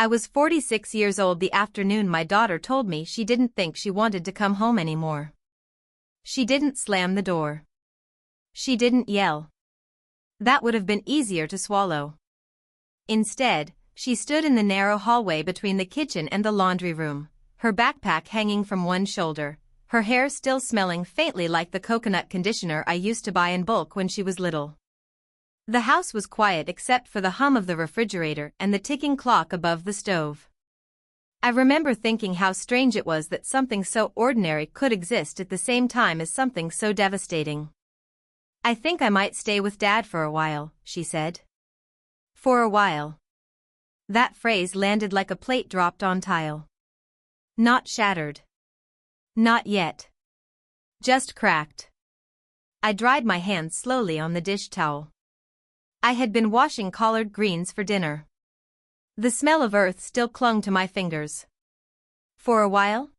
I was 46 years old the afternoon my daughter told me she didn't think she wanted to come home anymore. She didn't slam the door. She didn't yell. That would have been easier to swallow. Instead, she stood in the narrow hallway between the kitchen and the laundry room, her backpack hanging from one shoulder, her hair still smelling faintly like the coconut conditioner I used to buy in bulk when she was little. The house was quiet except for the hum of the refrigerator and the ticking clock above the stove. I remember thinking how strange it was that something so ordinary could exist at the same time as something so devastating. "I think I might stay with Dad for a while," she said. For a while. That phrase landed like a plate dropped on tile. Not shattered. Not yet. Just cracked. I dried my hands slowly on the dish towel. I had been washing collard greens for dinner. The smell of earth still clung to my fingers. For a while?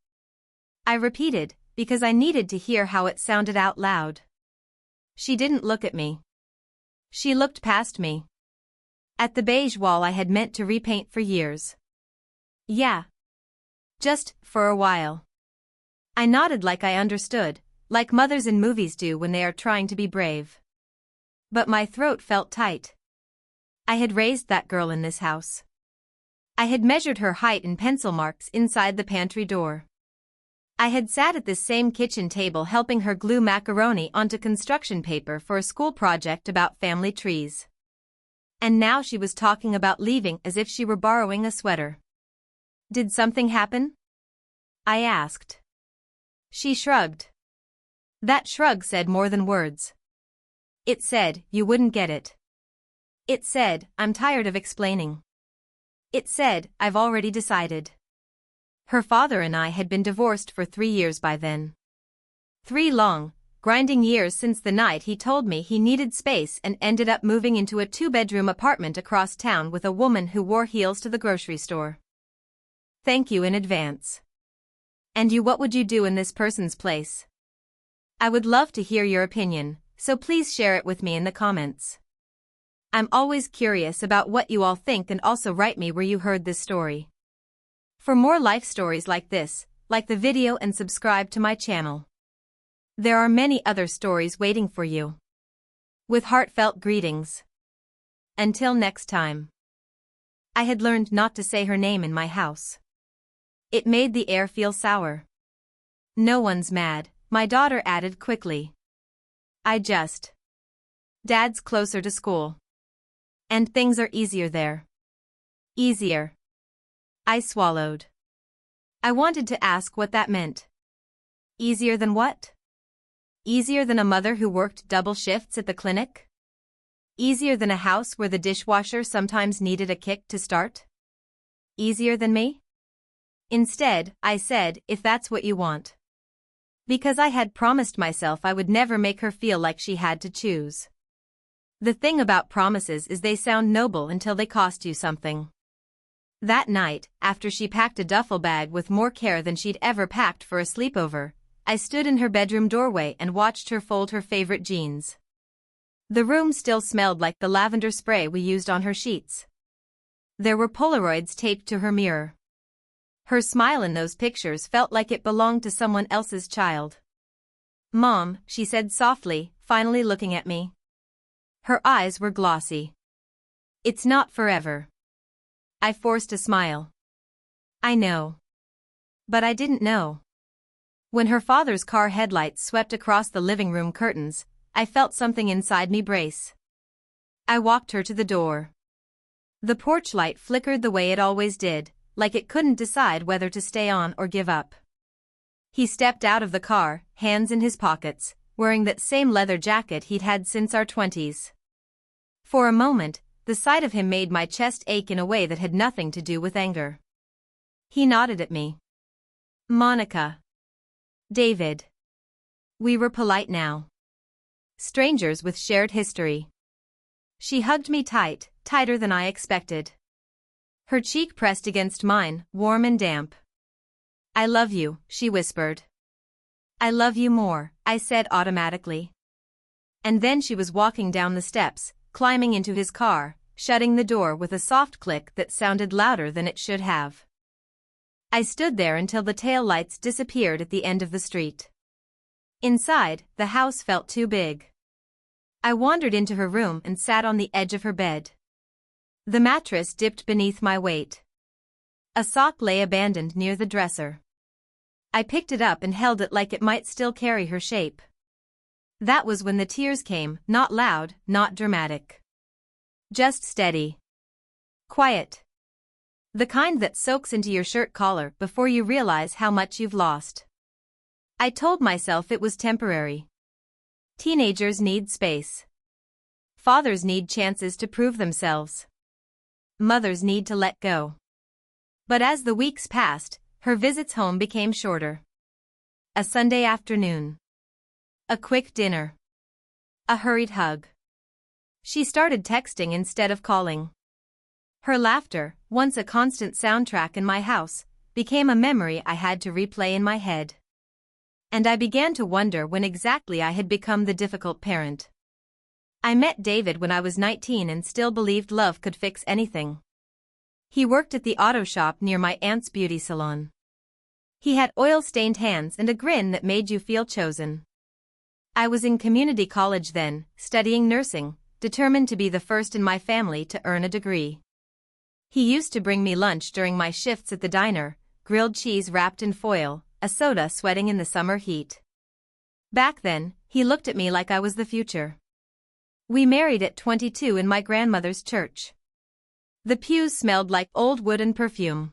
I repeated, because I needed to hear how it sounded out loud. She didn't look at me. She looked past me. At the beige wall I had meant to repaint for years. Yeah. Just for a while. I nodded like I understood, like mothers in movies do when they are trying to be brave. But my throat felt tight. I had raised that girl in this house. I had measured her height in pencil marks inside the pantry door. I had sat at this same kitchen table helping her glue macaroni onto construction paper for a school project about family trees. And now she was talking about leaving as if she were borrowing a sweater. Did something happen? I asked. She shrugged. That shrug said more than words. It said, "You wouldn't get it." It said, "I'm tired of explaining." It said, "I've already decided." Her father and I had been divorced for 3 years by then. 3 long, grinding years since the night he told me he needed space and ended up moving into a 2-bedroom apartment across town with a woman who wore heels to the grocery store. Thank you in advance. And you, what would you do in this person's place? I would love to hear your opinion, so please share it with me in the comments. I'm always curious about what you all think, and also write me where you heard this story. For more life stories like this, like the video and subscribe to my channel. There are many other stories waiting for you. With heartfelt greetings. Until next time. I had learned not to say her name in my house. It made the air feel sour. No one's mad, my daughter added quickly. Dad's closer to school. And things are easier there. Easier. I swallowed. I wanted to ask what that meant. Easier than what? Easier than a mother who worked double shifts at the clinic? Easier than a house where the dishwasher sometimes needed a kick to start? Easier than me? Instead, I said, if that's what you want. Because I had promised myself I would never make her feel like she had to choose. The thing about promises is they sound noble until they cost you something. That night, after she packed a duffel bag with more care than she'd ever packed for a sleepover, I stood in her bedroom doorway and watched her fold her favorite jeans. The room still smelled like the lavender spray we used on her sheets. There were Polaroids taped to her mirror. Her smile in those pictures felt like it belonged to someone else's child. "Mom," she said softly, finally looking at me. Her eyes were glossy. "It's not forever." I forced a smile. I know. But I didn't know. When her father's car headlights swept across the living room curtains, I felt something inside me brace. I walked her to the door. The porch light flickered the way it always did, like it couldn't decide whether to stay on or give up. He stepped out of the car, hands in his pockets, wearing that same leather jacket he'd had since our 20s. For a moment, the sight of him made my chest ache in a way that had nothing to do with anger. He nodded at me. "Monica." "David." We were polite now. Strangers with shared history. She hugged me tight, tighter than I expected. Her cheek pressed against mine, warm and damp. "I love you," she whispered. "I love you more," I said automatically. And then she was walking down the steps, climbing into his car, shutting the door with a soft click that sounded louder than it should have. I stood there until the tail lights disappeared at the end of the street. Inside, the house felt too big. I wandered into her room and sat on the edge of her bed. The mattress dipped beneath my weight. A sock lay abandoned near the dresser. I picked it up and held it like it might still carry her shape. That was when the tears came, not loud, not dramatic. Just steady. Quiet. The kind that soaks into your shirt collar before you realize how much you've lost. I told myself it was temporary. Teenagers need space. Fathers need chances to prove themselves. Mothers need to let go. But as the weeks passed, her visits home became shorter. A Sunday afternoon. A quick dinner. A hurried hug. She started texting instead of calling. Her laughter, once a constant soundtrack in my house, became a memory I had to replay in my head. And I began to wonder when exactly I had become the difficult parent. I met David when I was 19 and still believed love could fix anything. He worked at the auto shop near my aunt's beauty salon. He had oil-stained hands and a grin that made you feel chosen. I was in community college then, studying nursing, determined to be the first in my family to earn a degree. He used to bring me lunch during my shifts at the diner, grilled cheese wrapped in foil, a soda sweating in the summer heat. Back then, he looked at me like I was the future. We married at 22 in my grandmother's church. The pews smelled like old wood and perfume.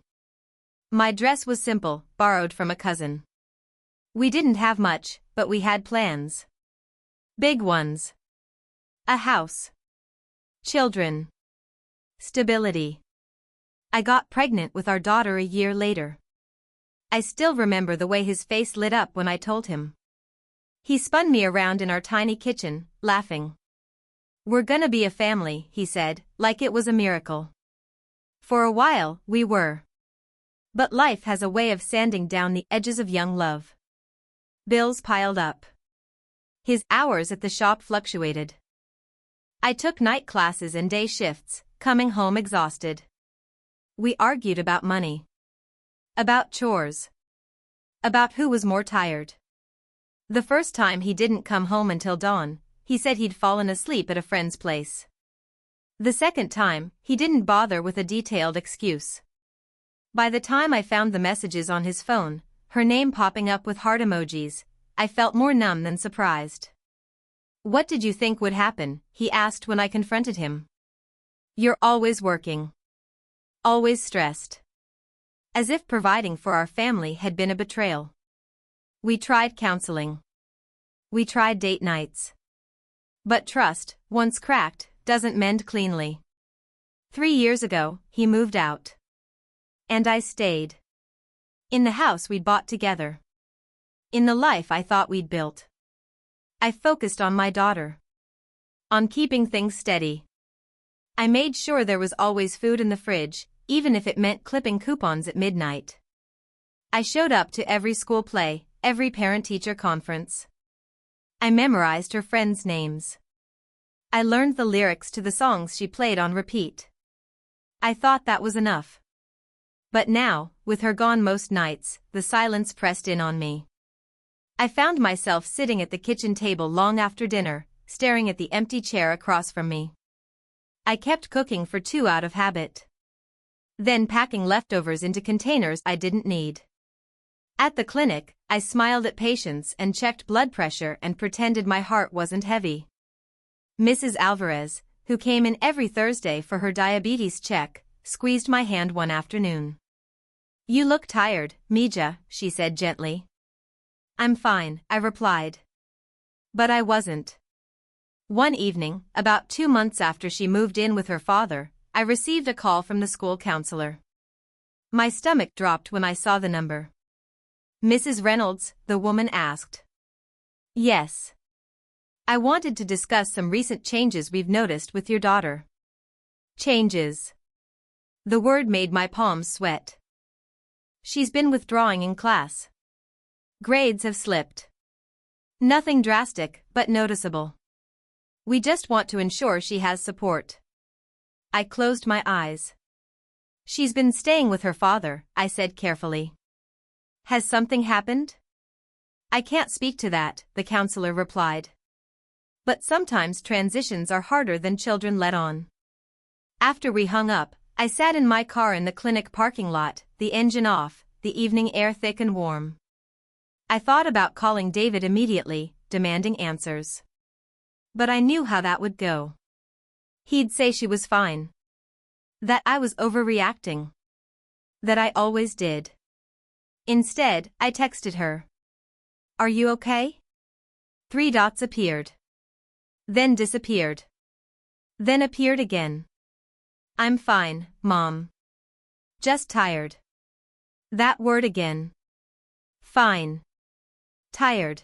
My dress was simple, borrowed from a cousin. We didn't have much, but we had plans. Big ones. A house. Children. Stability. I got pregnant with our daughter a year later. I still remember the way his face lit up when I told him. He spun me around in our tiny kitchen, laughing. "We're gonna be a family," he said, like it was a miracle. For a while, we were. But life has a way of sanding down the edges of young love. Bills piled up. His hours at the shop fluctuated. I took night classes and day shifts, coming home exhausted. We argued about money. About chores. About who was more tired. The first time he didn't come home until dawn, he said he'd fallen asleep at a friend's place. The second time, he didn't bother with a detailed excuse. By the time I found the messages on his phone, her name popping up with heart emojis, I felt more numb than surprised. "What did you think would happen?" he asked when I confronted him. "You're always working. Always stressed." As if providing for our family had been a betrayal. We tried counseling. We tried date nights. But trust, once cracked, doesn't mend cleanly. 3 years ago, he moved out. And I stayed. In the house we'd bought together. In the life I thought we'd built. I focused on my daughter. On keeping things steady. I made sure there was always food in the fridge, even if it meant clipping coupons at midnight. I showed up to every school play, every parent-teacher conference. I memorized her friends' names. I learned the lyrics to the songs she played on repeat. I thought that was enough. But now, with her gone most nights, the silence pressed in on me. I found myself sitting at the kitchen table long after dinner, staring at the empty chair across from me. I kept cooking for 2 out of habit. Then packing leftovers into containers I didn't need. At the clinic, I smiled at patients and checked blood pressure and pretended my heart wasn't heavy. Mrs. Alvarez, who came in every Thursday for her diabetes check, squeezed my hand one afternoon. "You look tired, Mija," she said gently. "I'm fine," I replied. But I wasn't. One evening, about 2 months after she moved in with her father, I received a call from the school counselor. My stomach dropped when I saw the number. "Mrs. Reynolds?" the woman asked. "Yes. I wanted to discuss some recent changes we've noticed with your daughter." Changes. The word made my palms sweat. She's been withdrawing in class. Grades have slipped. Nothing drastic, but noticeable. We just want to ensure she has support. I closed my eyes. She's been staying with her father, I said carefully. Has something happened? I can't speak to that, the counselor replied. But sometimes transitions are harder than children let on. After we hung up, I sat in my car in the clinic parking lot, the engine off, the evening air thick and warm. I thought about calling David immediately, demanding answers. But I knew how that would go. He'd say she was fine. That I was overreacting. That I always did. Instead, I texted her. Are you okay? 3 dots appeared. Then disappeared. Then appeared again. I'm fine, Mom. Just tired. That word again. Fine. Tired.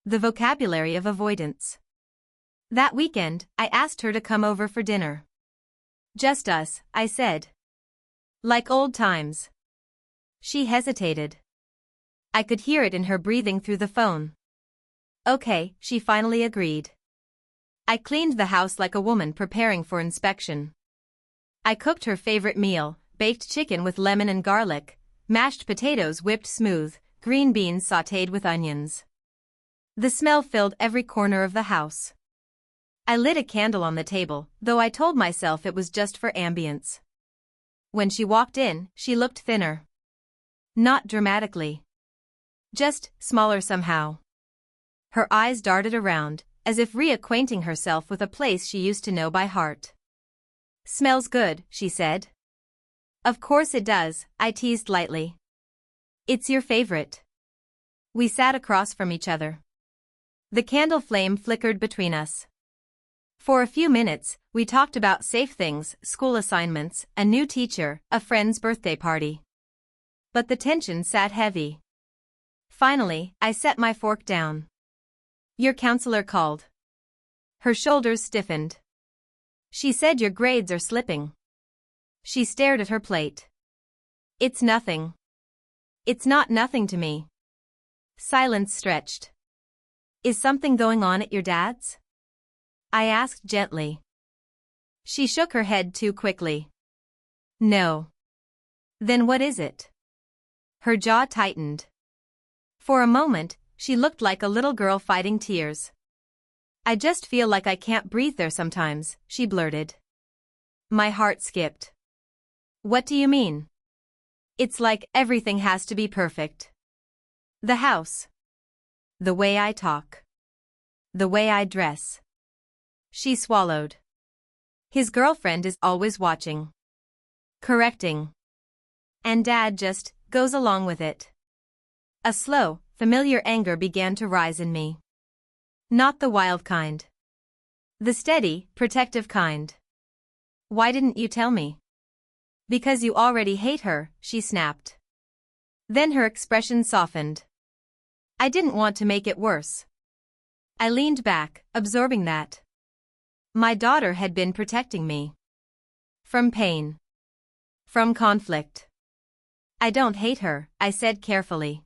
The vocabulary of avoidance. That weekend, I asked her to come over for dinner. Just us, I said. Like old times. She hesitated. I could hear it in her breathing through the phone. Okay, she finally agreed. I cleaned the house like a woman preparing for inspection. I cooked her favorite meal, baked chicken with lemon and garlic, mashed potatoes whipped smooth, green beans sautéed with onions. The smell filled every corner of the house. I lit a candle on the table, though I told myself it was just for ambience. When she walked in, she looked thinner. Not dramatically. Just smaller somehow. Her eyes darted around, as if reacquainting herself with a place she used to know by heart. Smells good, she said. Of course it does, I teased lightly. It's your favorite. We sat across from each other. The candle flame flickered between us. For a few minutes, we talked about safe things, school assignments, a new teacher, a friend's birthday party. But the tension sat heavy. Finally, I set my fork down. Your counselor called. Her shoulders stiffened. She said your grades are slipping. She stared at her plate. It's nothing. It's not nothing to me. Silence stretched. Is something going on at your dad's? I asked gently. She shook her head too quickly. No. Then what is it? Her jaw tightened. For a moment, she looked like a little girl fighting tears. I just feel like I can't breathe there sometimes, she blurted. My heart skipped. What do you mean? It's like everything has to be perfect. The house. The way I talk. The way I dress. She swallowed. His girlfriend is always watching. Correcting. And Dad just goes along with it. A slow, familiar anger began to rise in me. Not the wild kind. The steady, protective kind. Why didn't you tell me? Because you already hate her, she snapped. Then her expression softened. I didn't want to make it worse. I leaned back, absorbing that. My daughter had been protecting me. From pain. From conflict. I don't hate her, I said carefully.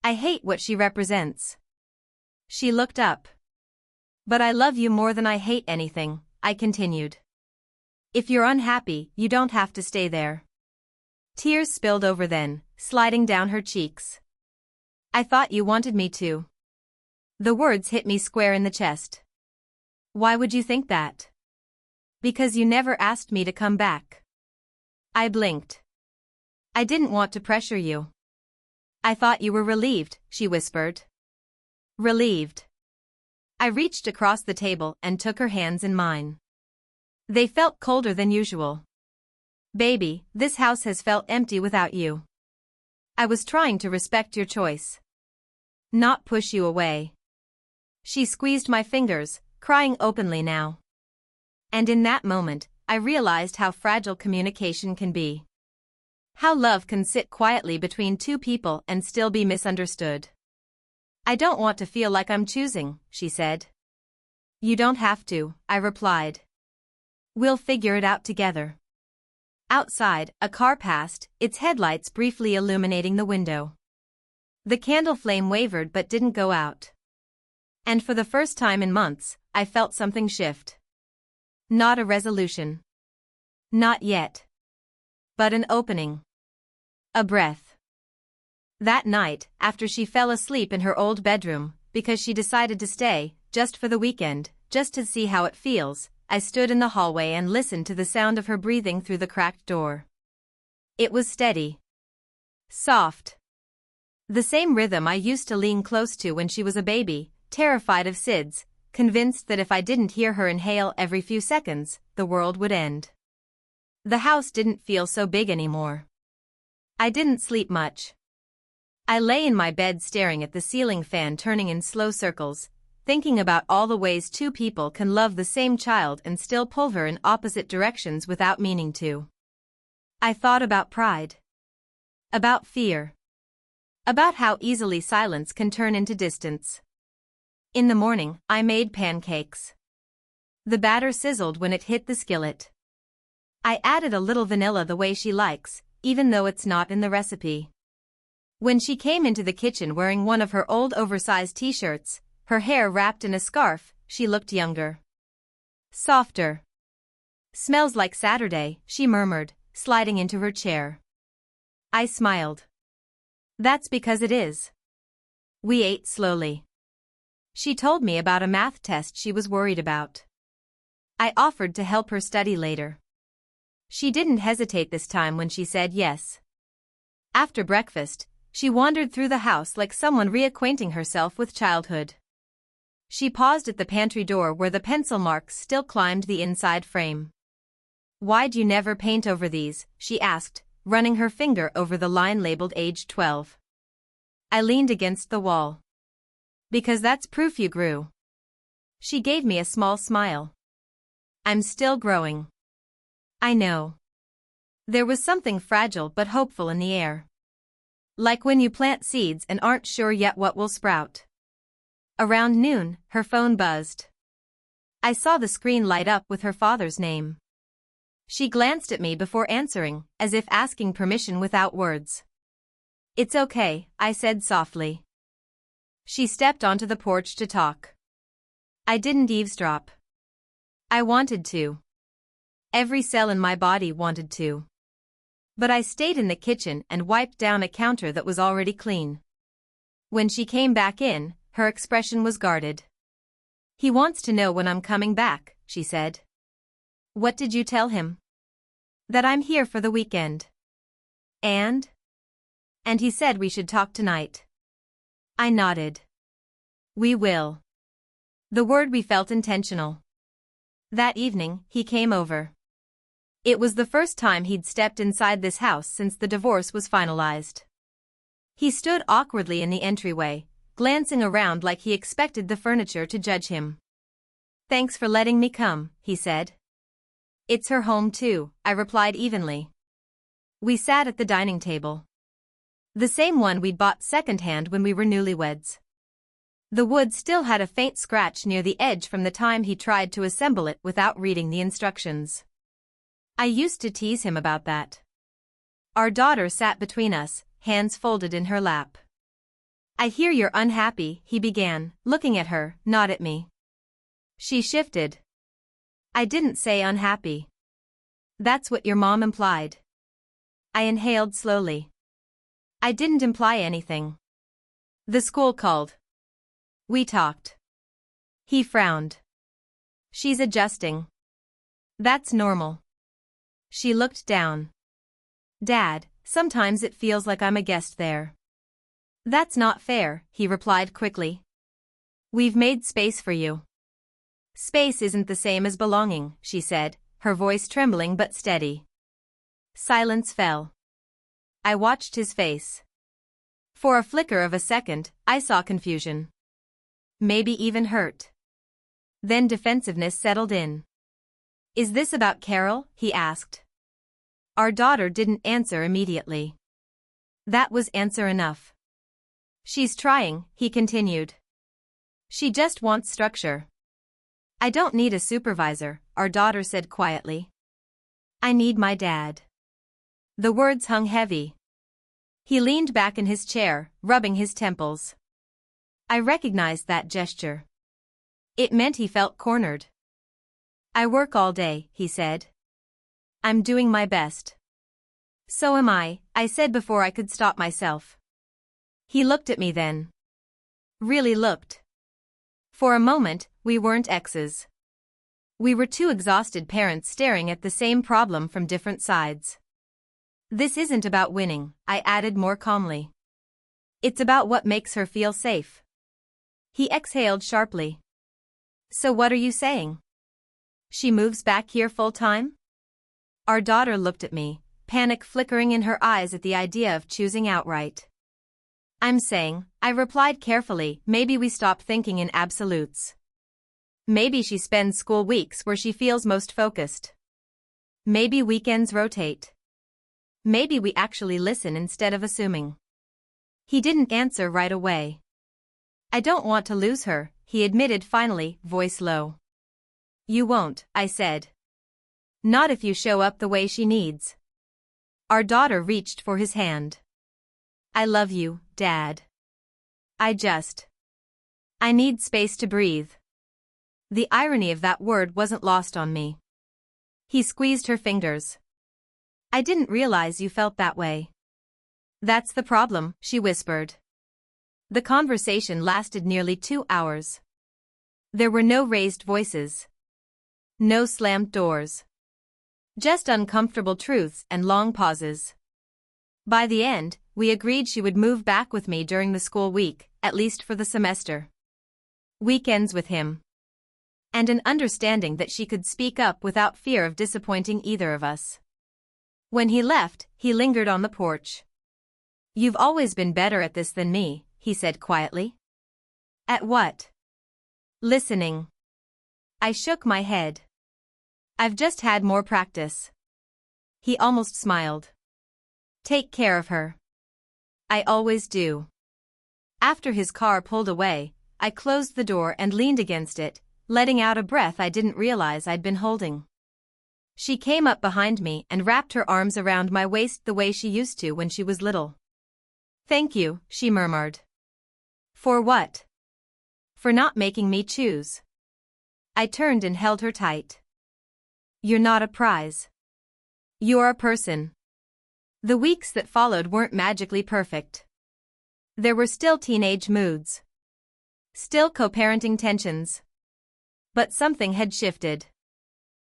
I hate what she represents. She looked up. But I love you more than I hate anything, I continued. If you're unhappy, you don't have to stay there. Tears spilled over then, sliding down her cheeks. I thought you wanted me to. The words hit me square in the chest. Why would you think that? Because you never asked me to come back. I blinked. I didn't want to pressure you. I thought you were relieved, she whispered. Relieved. I reached across the table and took her hands in mine. They felt colder than usual. Baby, this house has felt empty without you. I was trying to respect your choice. Not push you away. She squeezed my fingers, crying openly now. And in that moment, I realized how fragile communication can be. How love can sit quietly between two people and still be misunderstood. I don't want to feel like I'm choosing, she said. You don't have to, I replied. We'll figure it out together. Outside, a car passed, its headlights briefly illuminating the window. The candle flame wavered but didn't go out. And for the first time in months, I felt something shift. Not a resolution. Not yet. But an opening. A breath. That night, after she fell asleep in her old bedroom, because she decided to stay, just for the weekend, just to see how it feels, I stood in the hallway and listened to the sound of her breathing through the cracked door. It was steady. Soft. The same rhythm I used to lean close to when she was a baby, terrified of SIDS, convinced that if I didn't hear her inhale every few seconds, the world would end. The house didn't feel so big anymore. I didn't sleep much. I lay in my bed staring at the ceiling fan turning in slow circles, thinking about all the ways two people can love the same child and still pull her in opposite directions without meaning to. I thought about pride. About fear. About how easily silence can turn into distance. In the morning, I made pancakes. The batter sizzled when it hit the skillet. I added a little vanilla the way she likes, even though it's not in the recipe. When she came into the kitchen wearing one of her old oversized t-shirts, her hair wrapped in a scarf, she looked younger. Softer. Smells like Saturday, she murmured, sliding into her chair. I smiled. That's because it is. We ate slowly. She told me about a math test she was worried about. I offered to help her study later. She didn't hesitate this time when she said yes. After breakfast, she wandered through the house like someone reacquainting herself with childhood. She paused at the pantry door where the pencil marks still climbed the inside frame. "Why'd you never paint over these?" she asked, running her finger over the line labeled age 12. I leaned against the wall. "Because that's proof you grew." She gave me a small smile. "I'm still growing." I know. There was something fragile but hopeful in the air. Like when you plant seeds and aren't sure yet what will sprout. Around noon, her phone buzzed. I saw the screen light up with her father's name. She glanced at me before answering, as if asking permission without words. "It's okay," I said softly. She stepped onto the porch to talk. I didn't eavesdrop. I wanted to. Every cell in my body wanted to. But I stayed in the kitchen and wiped down a counter that was already clean. When she came back in, her expression was guarded. "He wants to know when I'm coming back," she said. "What did you tell him?" "That I'm here for the weekend." And he said we should talk tonight." I nodded. "We will." The word we felt intentional. That evening, he came over. It was the first time he'd stepped inside this house since the divorce was finalized. He stood awkwardly in the entryway, glancing around like he expected the furniture to judge him. "Thanks for letting me come," he said. "It's her home too," I replied evenly. We sat at the dining table. The same one we'd bought secondhand when we were newlyweds. The wood still had a faint scratch near the edge from the time he tried to assemble it without reading the instructions. I used to tease him about that. Our daughter sat between us, hands folded in her lap. "I hear you're unhappy," he began, looking at her, not at me. She shifted. "I didn't say unhappy." "That's what your mom implied." I inhaled slowly. "I didn't imply anything." "The school called. We talked." He frowned. "She's adjusting." "That's normal." She looked down. "Dad, sometimes it feels like I'm a guest there." "That's not fair," he replied quickly. "We've made space for you." "Space isn't the same as belonging," she said, her voice trembling but steady. Silence fell. I watched his face. For a flicker of a second, I saw confusion. Maybe even hurt. Then defensiveness settled in. "Is this about Carol?" he asked. Our daughter didn't answer immediately. That was answer enough. "She's trying," he continued. "She just wants structure." "I don't need a supervisor," our daughter said quietly. "I need my dad." The words hung heavy. He leaned back in his chair, rubbing his temples. I recognized that gesture. It meant he felt cornered. "I work all day," he said. I'm doing my best. So am I said before I could stop myself. He looked at me then. Really looked. For a moment, we weren't exes. We were two exhausted parents staring at the same problem from different sides. This isn't about winning, I added more calmly. It's about what makes her feel safe. He exhaled sharply. So what are you saying? She moves back here full-time? Our daughter looked at me, panic flickering in her eyes at the idea of choosing outright. I'm saying, I replied carefully, maybe we stop thinking in absolutes. Maybe she spends school weeks where she feels most focused. Maybe weekends rotate. Maybe we actually listen instead of assuming. He didn't answer right away. I don't want to lose her, he admitted finally, voice low. You won't, I said. Not if you show up the way she needs. Our daughter reached for his hand. I love you, Dad. I need space to breathe. The irony of that word wasn't lost on me. He squeezed her fingers. I didn't realize you felt that way. That's the problem, she whispered. The conversation lasted nearly 2 hours. There were no raised voices. No slammed doors. Just uncomfortable truths and long pauses. By the end, we agreed she would move back with me during the school week, at least for the semester. Weekends with him. And an understanding that she could speak up without fear of disappointing either of us. When he left, he lingered on the porch. You've always been better at this than me, he said quietly. At what? Listening. I shook my head. I've just had more practice. He almost smiled. Take care of her. I always do. After his car pulled away, I closed the door and leaned against it, letting out a breath I didn't realize I'd been holding. She came up behind me and wrapped her arms around my waist the way she used to when she was little. Thank you, she murmured. For what? For not making me choose. I turned and held her tight. You're not a prize. You're a person. The weeks that followed weren't magically perfect. There were still teenage moods. Still co-parenting tensions. But something had shifted.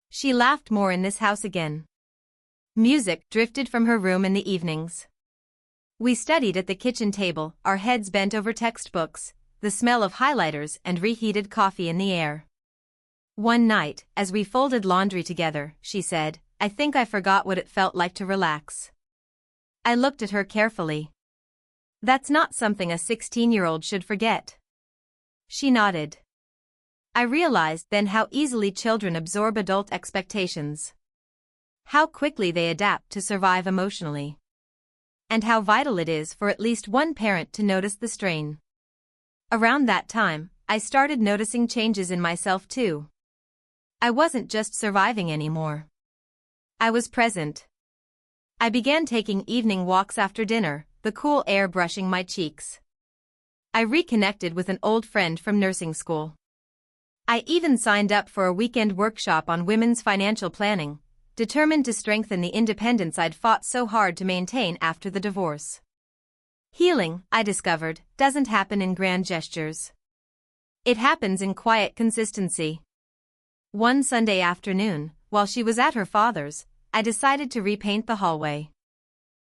She laughed more in this house again. Music drifted from her room in the evenings. We studied at the kitchen table, our heads bent over textbooks, the smell of highlighters and reheated coffee in the air. One night, as we folded laundry together, she said, I think I forgot what it felt like to relax. I looked at her carefully. That's not something a 16-year-old should forget. She nodded. I realized then how easily children absorb adult expectations. How quickly they adapt to survive emotionally. And how vital it is for at least one parent to notice the strain. Around that time, I started noticing changes in myself too. I wasn't just surviving anymore. I was present. I began taking evening walks after dinner, the cool air brushing my cheeks. I reconnected with an old friend from nursing school. I even signed up for a weekend workshop on women's financial planning, determined to strengthen the independence I'd fought so hard to maintain after the divorce. Healing, I discovered, doesn't happen in grand gestures. It happens in quiet consistency. One Sunday afternoon, while she was at her father's, I decided to repaint the hallway.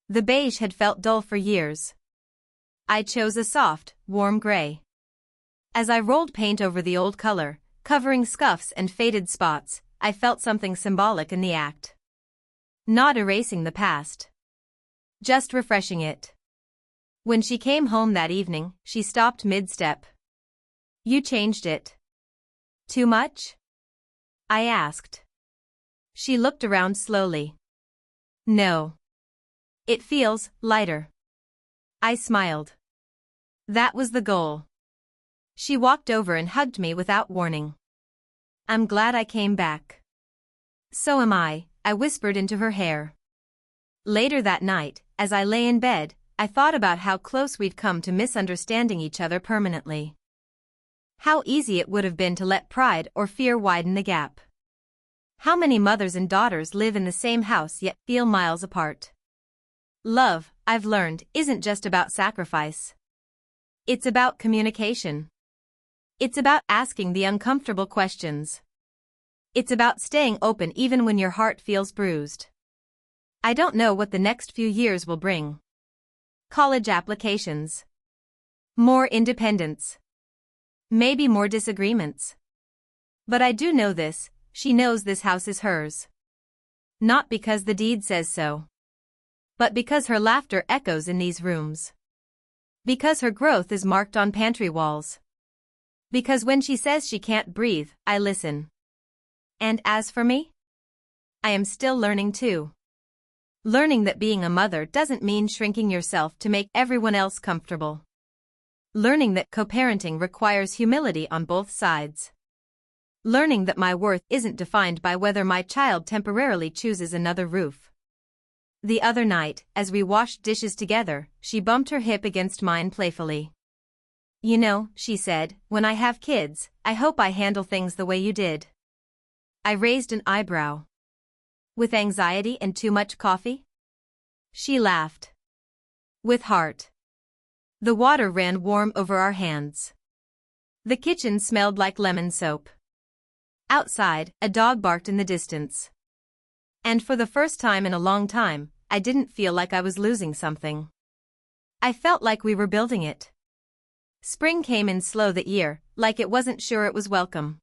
The beige had felt dull for years. I chose a soft, warm gray. As I rolled paint over the old color, covering scuffs and faded spots, I felt something symbolic in the act. Not erasing the past. Just refreshing it. When she came home that evening, she stopped mid-step. You changed it. Too much? I asked. She looked around slowly. No. It feels lighter. I smiled. That was the goal. She walked over and hugged me without warning. I'm glad I came back. So am I whispered into her hair. Later that night, as I lay in bed, I thought about how close we'd come to misunderstanding each other permanently. How easy it would have been to let pride or fear widen the gap. How many mothers and daughters live in the same house yet feel miles apart? Love, I've learned, isn't just about sacrifice. It's about communication. It's about asking the uncomfortable questions. It's about staying open even when your heart feels bruised. I don't know what the next few years will bring. College applications. More independence. Maybe more disagreements. But I do know this, she knows this house is hers. Not because the deed says so. But because her laughter echoes in these rooms. Because her growth is marked on pantry walls. Because when she says she can't breathe, I listen. And as for me? I am still learning too. Learning that being a mother doesn't mean shrinking yourself to make everyone else comfortable. Learning that co-parenting requires humility on both sides. Learning that my worth isn't defined by whether my child temporarily chooses another roof. The other night, as we washed dishes together, she bumped her hip against mine playfully. You know, she said, when I have kids, I hope I handle things the way you did. I raised an eyebrow. With anxiety and too much coffee? She laughed. With heart. The water ran warm over our hands. The kitchen smelled like lemon soap. Outside, a dog barked in the distance. And for the first time in a long time, I didn't feel like I was losing something. I felt like we were building it. Spring came in slow that year, like it wasn't sure it was welcome.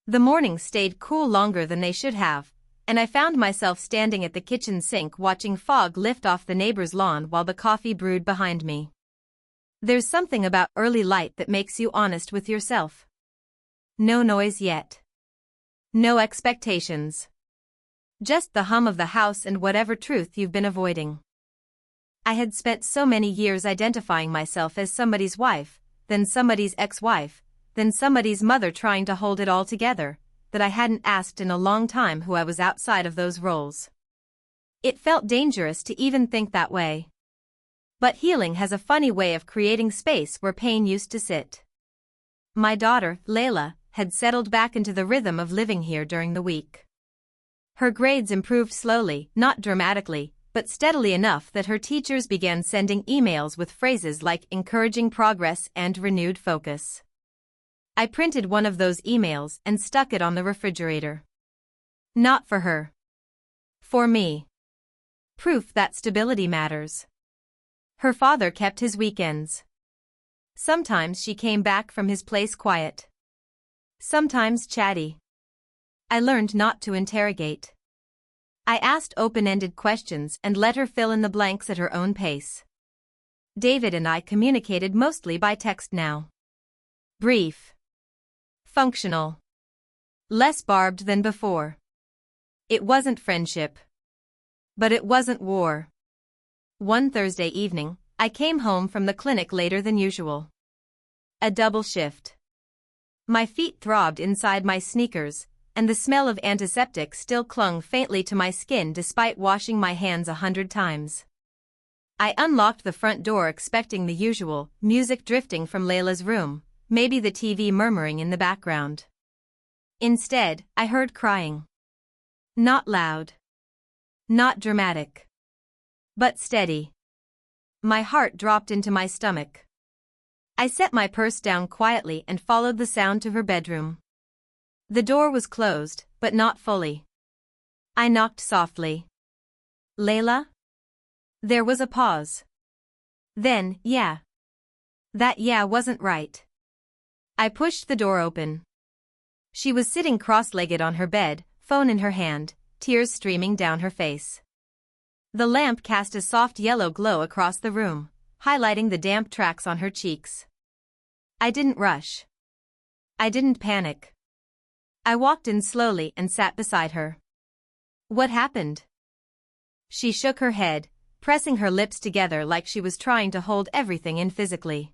The mornings stayed cool longer than they should have, and I found myself standing at the kitchen sink watching fog lift off the neighbor's lawn while the coffee brewed behind me. There's something about early light that makes you honest with yourself. No noise yet. No expectations. Just the hum of the house and whatever truth you've been avoiding. I had spent so many years identifying myself as somebody's wife, then somebody's ex-wife, then somebody's mother trying to hold it all together, that I hadn't asked in a long time who I was outside of those roles. It felt dangerous to even think that way. But healing has a funny way of creating space where pain used to sit. My daughter, Layla, had settled back into the rhythm of living here during the week. Her grades improved slowly, not dramatically, but steadily enough that her teachers began sending emails with phrases like encouraging progress and renewed focus. I printed one of those emails and stuck it on the refrigerator. Not for her. For me. Proof that stability matters. Her father kept his weekends. Sometimes she came back from his place quiet. Sometimes chatty. I learned not to interrogate. I asked open-ended questions and let her fill in the blanks at her own pace. David and I communicated mostly by text now. Brief. Functional. Less barbed than before. It wasn't friendship. But it wasn't war. One Thursday evening, I came home from the clinic later than usual. A double shift. My feet throbbed inside my sneakers, and the smell of antiseptic still clung faintly to my skin despite washing my hands 100 times. I unlocked the front door expecting the usual, music drifting from Layla's room, maybe the TV murmuring in the background. Instead, I heard crying. Not loud. Not dramatic. But steady. My heart dropped into my stomach. I set my purse down quietly and followed the sound to her bedroom. The door was closed, but not fully. I knocked softly. Layla? There was a pause. Then, yeah. That yeah wasn't right. I pushed the door open. She was sitting cross-legged on her bed, phone in her hand, tears streaming down her face. The lamp cast a soft yellow glow across the room, highlighting the damp tracks on her cheeks. I didn't rush. I didn't panic. I walked in slowly and sat beside her. What happened? She shook her head, pressing her lips together like she was trying to hold everything in physically.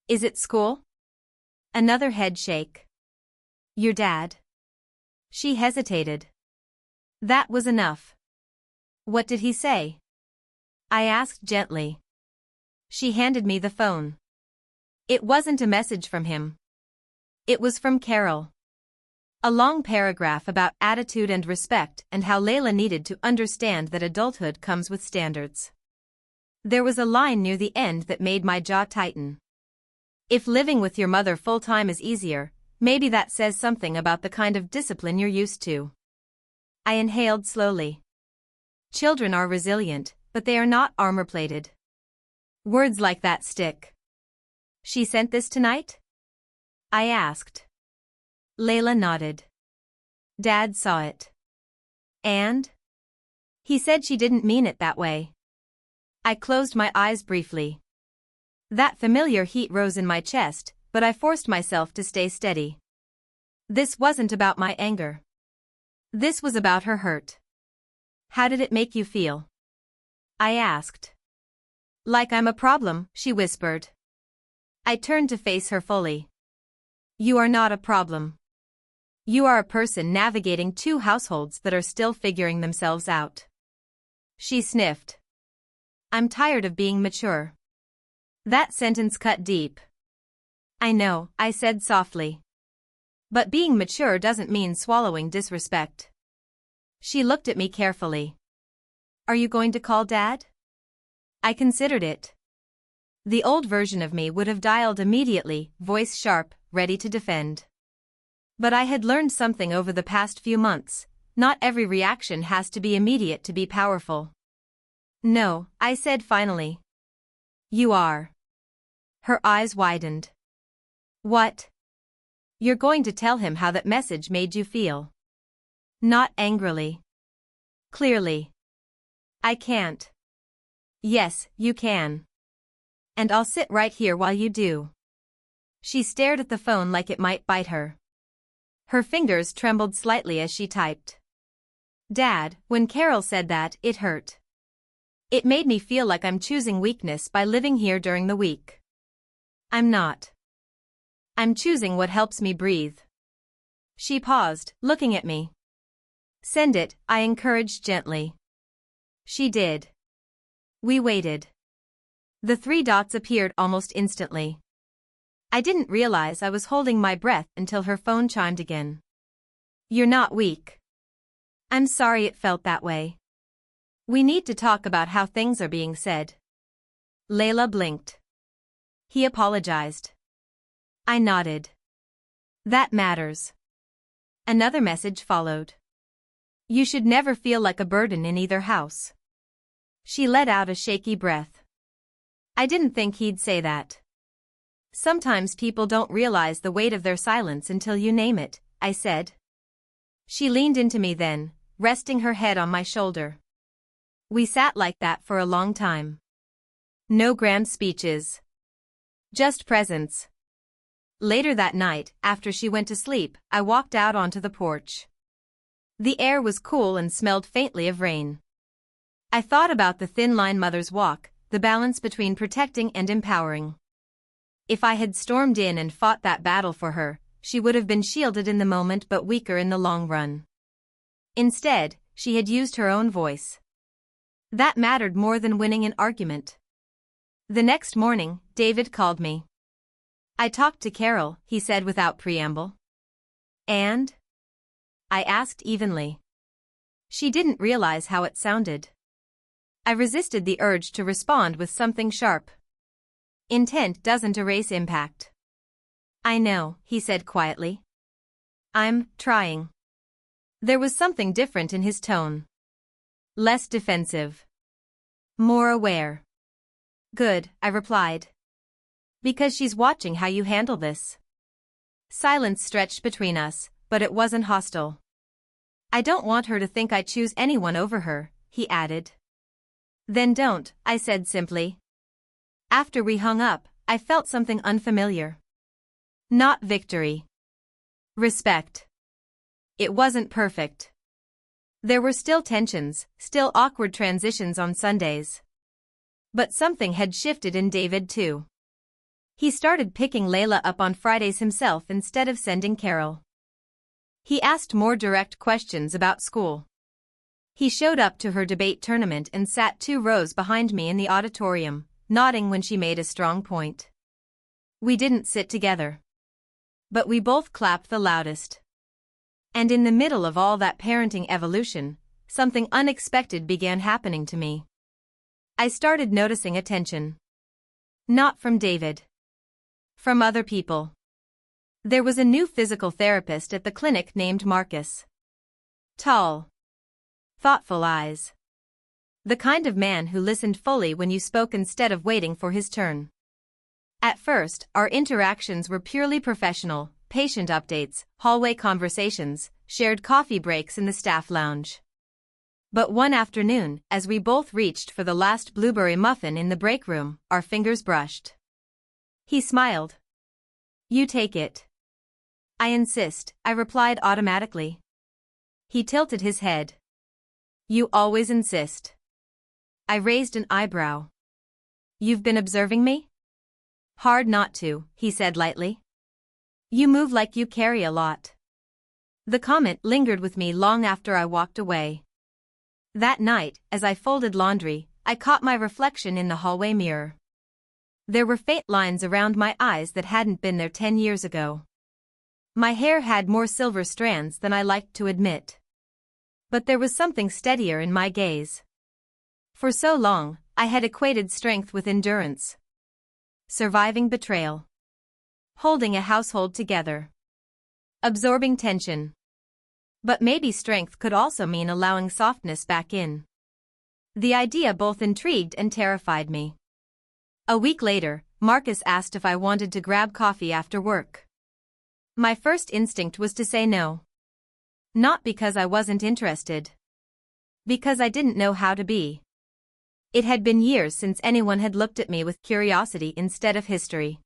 Is it school? Another head shake. Your dad? She hesitated. That was enough. What did he say? I asked gently. She handed me the phone. It wasn't a message from him. It was from Carol. A long paragraph about attitude and respect and how Layla needed to understand that adulthood comes with standards. There was a line near the end that made my jaw tighten. If living with your mother full-time is easier, maybe that says something about the kind of discipline you're used to. I inhaled slowly. Children are resilient, but they are not armor-plated. Words like that stick. She sent this tonight? I asked. Layla nodded. Dad saw it. And? He said she didn't mean it that way. I closed my eyes briefly. That familiar heat rose in my chest, but I forced myself to stay steady. This wasn't about my anger. This was about her hurt. How did it make you feel? I asked. Like I'm a problem, she whispered. I turned to face her fully. You are not a problem. You are a person navigating two households that are still figuring themselves out. She sniffed. I'm tired of being mature. That sentence cut deep. I know, I said softly. But being mature doesn't mean swallowing disrespect. She looked at me carefully. Are you going to call Dad? I considered it. The old version of me would have dialed immediately, voice sharp, ready to defend. But I had learned something over the past few months. Not every reaction has to be immediate to be powerful. No, I said finally. You are. Her eyes widened. What? You're going to tell him how that message made you feel. Not angrily. Clearly. I can't. Yes, you can. And I'll sit right here while you do. She stared at the phone like it might bite her. Her fingers trembled slightly as she typed. Dad, when Carol said that, it hurt. It made me feel like I'm choosing weakness by living here during the week. I'm not. I'm choosing what helps me breathe. She paused, looking at me. Send it, I encouraged gently. She did. We waited. The three dots appeared almost instantly. I didn't realize I was holding my breath until her phone chimed again. You're not weak. I'm sorry it felt that way. We need to talk about how things are being said. Layla blinked. He apologized. I nodded. That matters. Another message followed. You should never feel like a burden in either house. She let out a shaky breath. I didn't think he'd say that. Sometimes people don't realize the weight of their silence until you name it, I said. She leaned into me then, resting her head on my shoulder. We sat like that for a long time. No grand speeches. Just presence. Later that night, after she went to sleep, I walked out onto the porch. The air was cool and smelled faintly of rain. I thought about the thin line mother's walk, the balance between protecting and empowering. If I had stormed in and fought that battle for her, she would have been shielded in the moment but weaker in the long run. Instead, she had used her own voice. That mattered more than winning an argument. The next morning, David called me. I talked to Carol, he said without preamble. And? I asked evenly. She didn't realize how it sounded. I resisted the urge to respond with something sharp. Intent doesn't erase impact. I know, he said quietly. I'm trying. There was something different in his tone. Less defensive. More aware. Good, I replied. Because she's watching how you handle this. Silence stretched between us, but it wasn't hostile. I don't want her to think I choose anyone over her, he added. Then don't, I said simply. After we hung up, I felt something unfamiliar. Not victory. Respect. It wasn't perfect. There were still tensions, still awkward transitions on Sundays. But something had shifted in David too. He started picking Layla up on Fridays himself instead of sending Carol. He asked more direct questions about school. He showed up to her debate tournament and sat 2 rows behind me in the auditorium, nodding when she made a strong point. We didn't sit together. But we both clapped the loudest. And in the middle of all that parenting evolution, something unexpected began happening to me. I started noticing attention. Not from David. From other people. There was a new physical therapist at the clinic named Marcus. Tall. Thoughtful eyes. The kind of man who listened fully when you spoke instead of waiting for his turn. At first, our interactions were purely professional, patient updates, hallway conversations, shared coffee breaks in the staff lounge. But one afternoon, as we both reached for the last blueberry muffin in the break room, our fingers brushed. He smiled. "You take it." "I insist," I replied automatically. He tilted his head. "You always insist." I raised an eyebrow. "You've been observing me?" "Hard not to," he said lightly. "You move like you carry a lot." The comment lingered with me long after I walked away. That night, as I folded laundry, I caught my reflection in the hallway mirror. There were faint lines around my eyes that hadn't been there 10 years ago. My hair had more silver strands than I liked to admit. But there was something steadier in my gaze. For so long, I had equated strength with endurance. Surviving betrayal. Holding a household together. Absorbing tension. But maybe strength could also mean allowing softness back in. The idea both intrigued and terrified me. A week later, Marcus asked if I wanted to grab coffee after work. My first instinct was to say no. Not because I wasn't interested. Because I didn't know how to be. It had been years since anyone had looked at me with curiosity instead of history.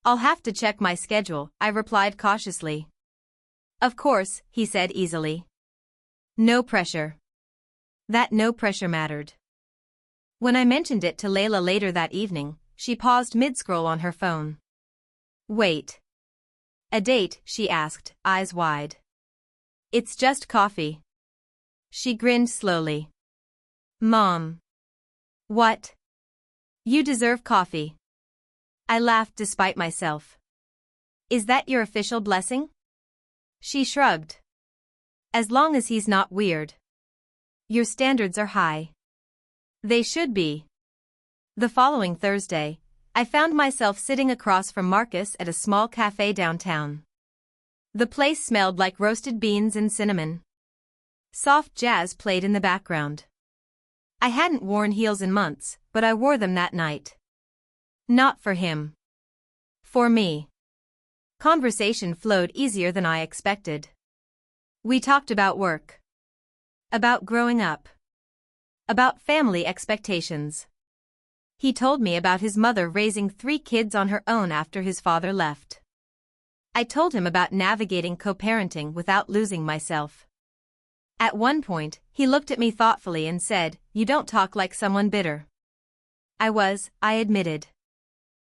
"I'll have to check my schedule," I replied cautiously. "Of course," he said easily. No pressure. That no pressure mattered. When I mentioned it to Layla later that evening, she paused mid-scroll on her phone. "Wait. A date?" she asked, eyes wide. "It's just coffee." She grinned slowly. "Mom." "What?" "You deserve coffee." I laughed despite myself. "Is that your official blessing?" She shrugged. "As long as he's not weird." "Your standards are high." "They should be." The following Thursday, I found myself sitting across from Marcus at a small cafe downtown. The place smelled like roasted beans and cinnamon. Soft jazz played in the background. I hadn't worn heels in months, but I wore them that night. Not for him. For me. Conversation flowed easier than I expected. We talked about work. About growing up. About family expectations. He told me about his mother raising 3 kids on her own after his father left. I told him about navigating co-parenting without losing myself. At one point, he looked at me thoughtfully and said, "You don't talk like someone bitter." I admitted.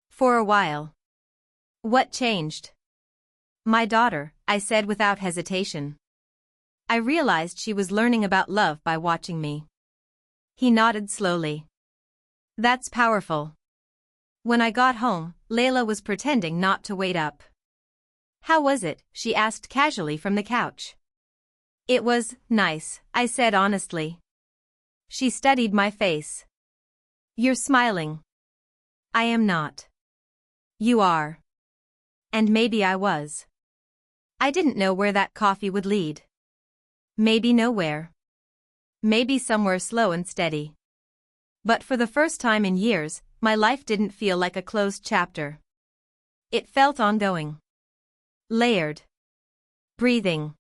For a while. "What changed?" "My daughter," I said without hesitation. I realized she was learning about love by watching me. He nodded slowly. "That's powerful." When I got home, Layla was pretending not to wait up. "How was it?" she asked casually from the couch. "It was nice," I said honestly. She studied my face. "You're smiling." "I am not." "You are." And maybe I was. I didn't know where that coffee would lead. Maybe nowhere. Maybe somewhere slow and steady. But for the first time in years, my life didn't feel like a closed chapter. It felt ongoing. Layered. Breathing.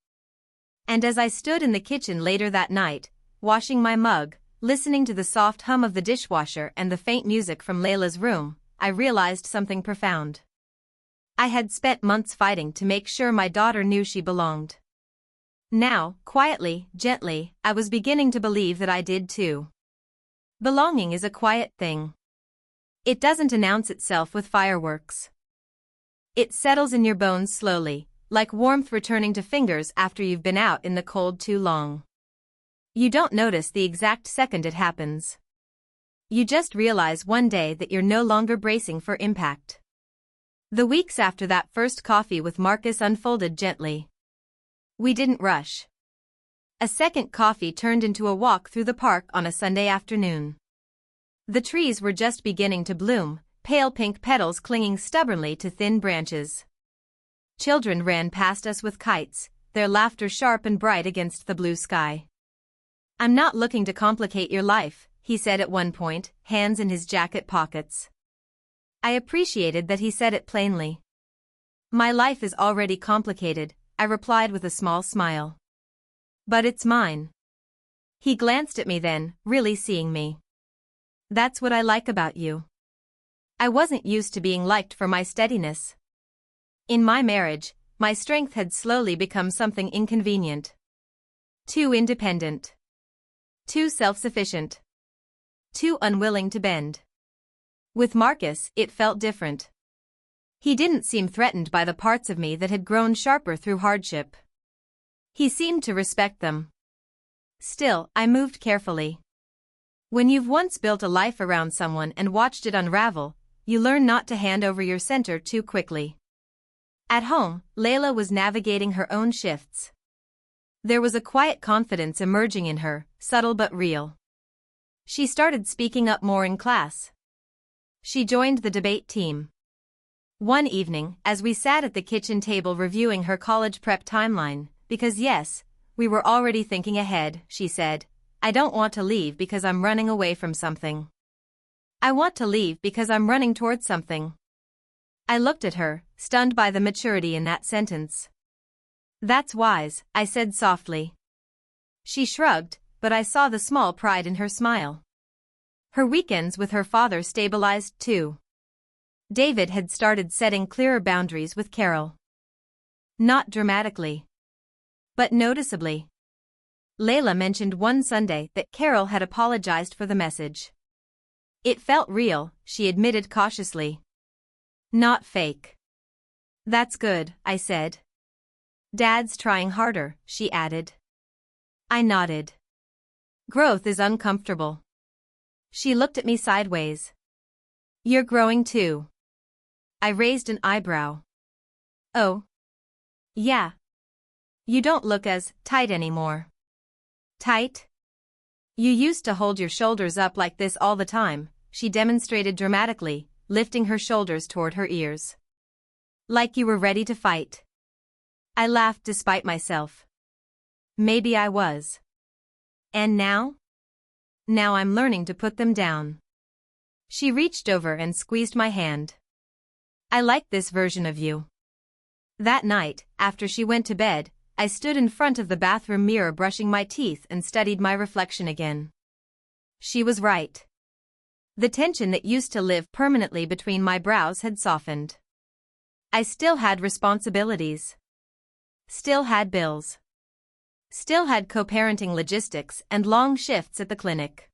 And as I stood in the kitchen later that night, washing my mug, listening to the soft hum of the dishwasher and the faint music from Layla's room, I realized something profound. I had spent months fighting to make sure my daughter knew she belonged. Now, quietly, gently, I was beginning to believe that I did too. Belonging is a quiet thing. It doesn't announce itself with fireworks. It settles in your bones slowly, like warmth returning to fingers after you've been out in the cold too long. You don't notice the exact second it happens. You just realize one day that you're no longer bracing for impact. The weeks after that first coffee with Marcus unfolded gently. We didn't rush. A second coffee turned into a walk through the park on a Sunday afternoon. The trees were just beginning to bloom, pale pink petals clinging stubbornly to thin branches. Children ran past us with kites, their laughter sharp and bright against the blue sky. "I'm not looking to complicate your life," he said at one point, hands in his jacket pockets. I appreciated that he said it plainly. "My life is already complicated," I replied with a small smile. "But it's mine." He glanced at me then, really seeing me. "That's what I like about you." I wasn't used to being liked for my steadiness. In my marriage, my strength had slowly become something inconvenient. Too independent. Too self-sufficient. Too unwilling to bend. With Marcus, it felt different. He didn't seem threatened by the parts of me that had grown sharper through hardship. He seemed to respect them. Still, I moved carefully. When you've once built a life around someone and watched it unravel, you learn not to hand over your center too quickly. At home, Layla was navigating her own shifts. There was a quiet confidence emerging in her, subtle but real. She started speaking up more in class. She joined the debate team. One evening, as we sat at the kitchen table reviewing her college prep timeline, because yes, we were already thinking ahead, she said, "I don't want to leave because I'm running away from something. I want to leave because I'm running towards something." I looked at her, stunned by the maturity in that sentence. "That's wise," I said softly. She shrugged, but I saw the small pride in her smile. Her weekends with her father stabilized too. David had started setting clearer boundaries with Carol. Not dramatically, but noticeably. Layla mentioned one Sunday that Carol had apologized for the message. "It felt real," she admitted cautiously. "Not fake." "That's good," I said. "Dad's trying harder," she added. I nodded. "Growth is uncomfortable." She looked at me sideways. "You're growing too." I raised an eyebrow. "Oh? Yeah. You don't look as tight anymore." "Tight?" "You used to hold your shoulders up like this all the time," she demonstrated dramatically, lifting her shoulders toward her ears. "Like you were ready to fight." I laughed despite myself. Maybe I was. "And now?" "Now I'm learning to put them down." She reached over and squeezed my hand. "I like this version of you." That night, after she went to bed, I stood in front of the bathroom mirror brushing my teeth and studied my reflection again. She was right. The tension that used to live permanently between my brows had softened. I still had responsibilities. Still had bills. Still had co-parenting logistics and long shifts at the clinic.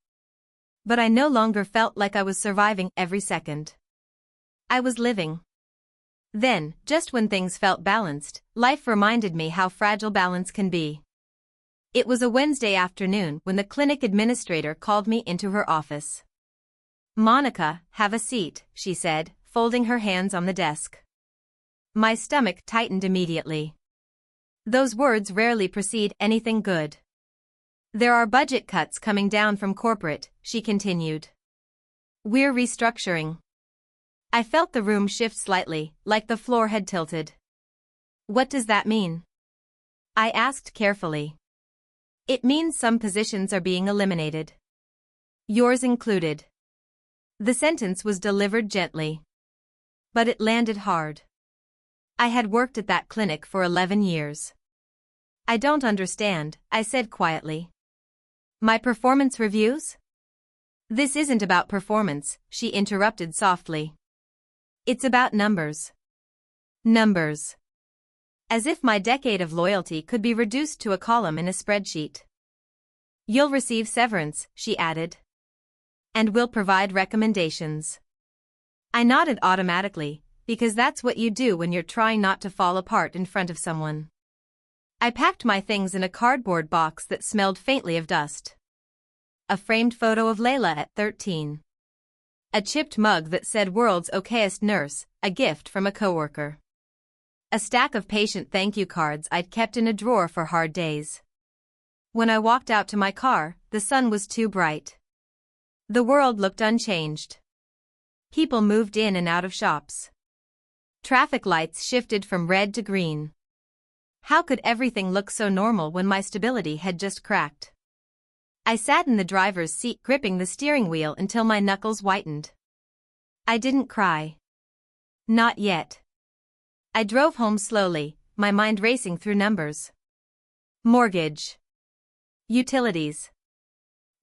But I no longer felt like I was surviving every second. I was living. Then, just when things felt balanced, life reminded me how fragile balance can be. It was a Wednesday afternoon when the clinic administrator called me into her office. "Monica, have a seat," she said, folding her hands on the desk. My stomach tightened immediately. Those words rarely precede anything good. "There are budget cuts coming down from corporate," she continued. "We're restructuring." I felt the room shift slightly, like the floor had tilted. "What does that mean?" I asked carefully. "It means some positions are being eliminated. Yours included." The sentence was delivered gently. But it landed hard. I had worked at that clinic for 11 years. "I don't understand," I said quietly. "My performance reviews?" "This isn't about performance," she interrupted softly. "It's about numbers." Numbers. As if my decade of loyalty could be reduced to a column in a spreadsheet. "You'll receive severance," she added. "And we'll provide recommendations." I nodded automatically, because that's what you do when you're trying not to fall apart in front of someone. I packed my things in a cardboard box that smelled faintly of dust. A framed photo of Layla at 13. A chipped mug that said "World's Okayest Nurse," a gift from a coworker. A A stack of patient thank you cards I'd kept in a drawer for hard days. When I walked out to my car, the sun was too bright. The world looked unchanged. People moved in and out of shops. Traffic lights shifted from red to green. How could everything look so normal when my stability had just cracked? I sat in the driver's seat gripping the steering wheel until my knuckles whitened. I didn't cry. Not yet. I drove home slowly, my mind racing through numbers. Mortgage. Utilities.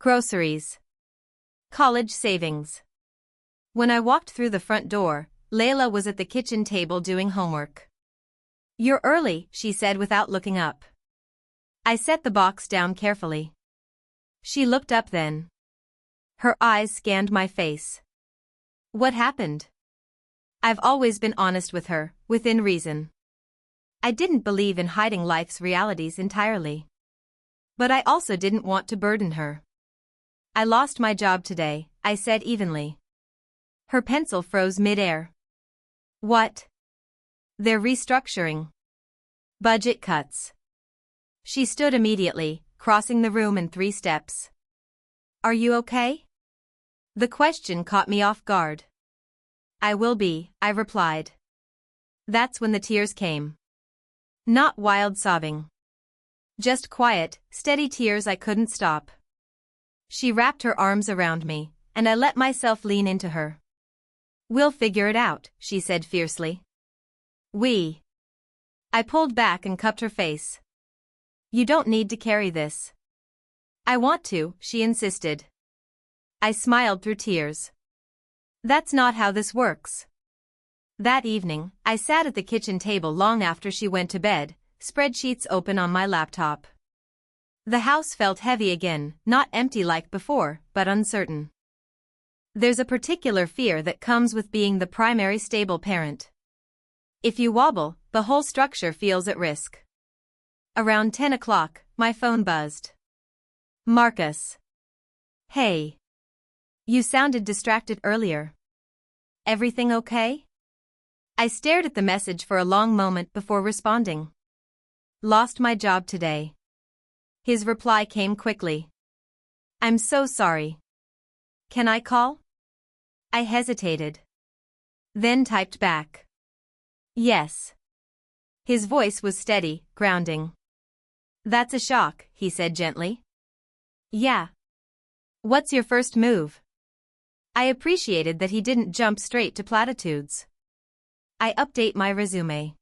Groceries. College savings. When I walked through the front door, Layla was at the kitchen table doing homework. "You're early," she said without looking up. I set the box down carefully. She looked up then. Her eyes scanned my face. What happened? I've always been honest with her, within reason. I didn't believe in hiding life's realities entirely. But I also didn't want to burden her. "I lost my job today," I said evenly. Her pencil froze mid-air. "What?" "They're restructuring. Budget cuts." She stood immediately, crossing the room in 3 steps. "Are you okay?" The question caught me off guard. "I will be," I replied. That's when the tears came. Not wild sobbing. Just quiet, steady tears I couldn't stop. She wrapped her arms around me, and I let myself lean into her. "We'll figure it out," she said fiercely. "We." I pulled back and cupped her face. "You don't need to carry this." "I want to," she insisted. I smiled through tears. "That's not how this works." That evening, I sat at the kitchen table long after she went to bed, spreadsheets open on my laptop. The house felt heavy again, not empty like before, but uncertain. There's a particular fear that comes with being the primary stable parent. If you wobble, the whole structure feels at risk. Around 10 o'clock, my phone buzzed. "Marcus." "Hey. You sounded distracted earlier. Everything okay?" I stared at the message for a long moment before responding. "Lost my job today." His reply came quickly. "I'm so sorry. Can I call?" I hesitated. Then typed back. "Yes." His voice was steady, grounding. "That's a shock," he said gently. "Yeah. What's your first move?" I appreciated that he didn't jump straight to platitudes. "I update my resume.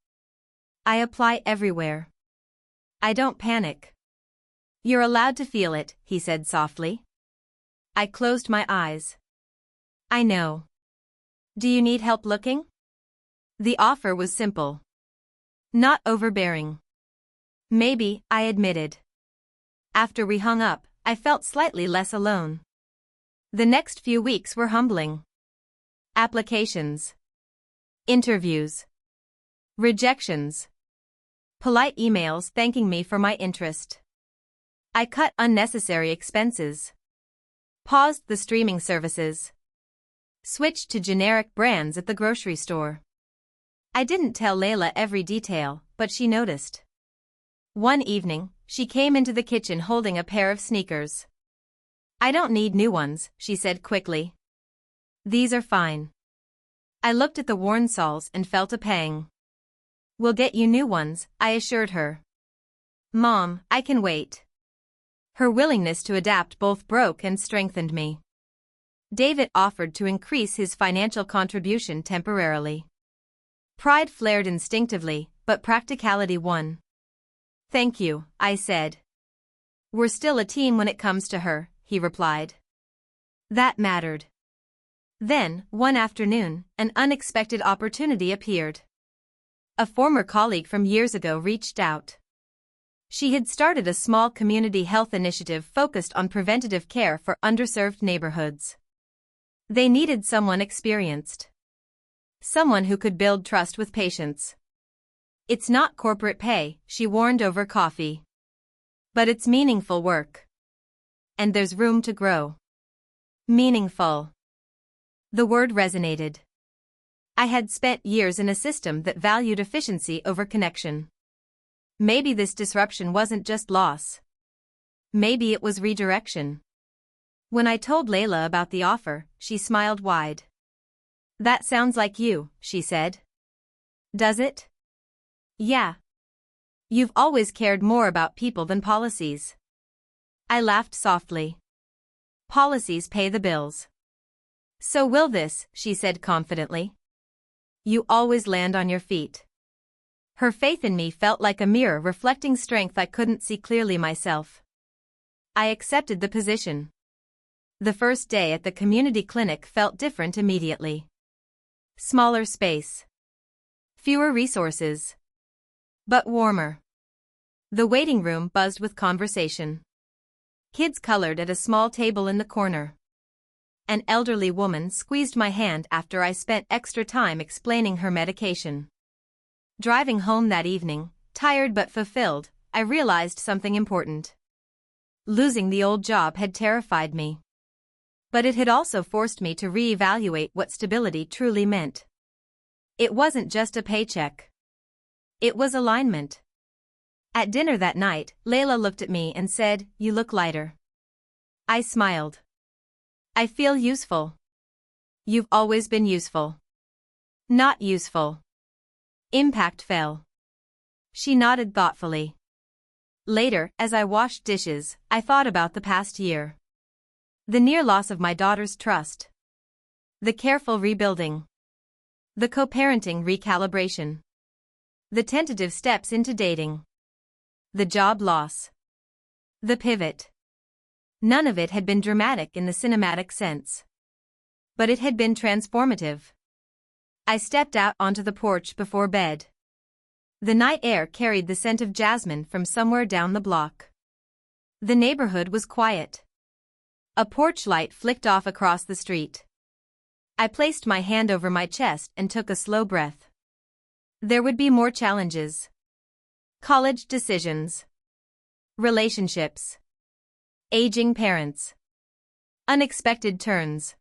I apply everywhere. I don't panic." "You're allowed to feel it," he said softly. I closed my eyes. "I know. Do you need help looking?" The offer was simple. Not overbearing. "Maybe," I admitted. After we hung up, I felt slightly less alone. The next few weeks were humbling. Applications. Interviews. Rejections. Polite emails thanking me for my interest. I cut unnecessary expenses. Paused the streaming services. Switched to generic brands at the grocery store. I didn't tell Layla every detail, but she noticed. One evening, she came into the kitchen holding a pair of sneakers. "I don't need new ones," she said quickly. "These are fine." I looked at the worn soles and felt a pang. "We'll get you new ones," I assured her. "Mom, I can wait." Her willingness to adapt both broke and strengthened me. David offered to increase his financial contribution temporarily. Pride flared instinctively, but practicality won. "Thank you," I said. "We're still a team when it comes to her," he replied. That mattered. Then, one afternoon, an unexpected opportunity appeared. A former colleague from years ago reached out. She had started a small community health initiative focused on preventative care for underserved neighborhoods. They needed someone experienced. Someone who could build trust with patients. "It's not corporate pay," she warned over coffee. "But it's meaningful work. And there's room to grow." Meaningful. The word resonated. I had spent years in a system that valued efficiency over connection. Maybe this disruption wasn't just loss. Maybe it was redirection. When I told Layla about the offer, she smiled wide. "That sounds like you," she said. "Does it?" "Yeah. You've always cared more about people than policies." I laughed softly. "Policies pay the bills." "So will this," she said confidently. "You always land on your feet." Her faith in me felt like a mirror reflecting strength I couldn't see clearly myself. I accepted the position. The first day at the community clinic felt different immediately. Smaller space. Fewer resources. But warmer. The waiting room buzzed with conversation. Kids colored at a small table in the corner. An elderly woman squeezed my hand after I spent extra time explaining her medication. Driving home that evening, tired but fulfilled, I realized something important. Losing the old job had terrified me. But it had also forced me to reevaluate what stability truly meant. It wasn't just a paycheck. It was alignment. At dinner that night, Layla looked at me and said, "You look lighter." I smiled. "I feel useful." "You've always been useful." "Not useful." Impact fell. She nodded thoughtfully. Later, as I washed dishes, I thought about the past year. The near loss of my daughter's trust. The careful rebuilding. The co-parenting recalibration. The tentative steps into dating. The job loss. The pivot. None of it had been dramatic in the cinematic sense. But it had been transformative. I stepped out onto the porch before bed. The night air carried the scent of jasmine from somewhere down the block. The neighborhood was quiet. A porch light flicked off across the street. I placed my hand over my chest and took a slow breath. There would be more challenges. College decisions. Relationships. Aging parents. Unexpected turns.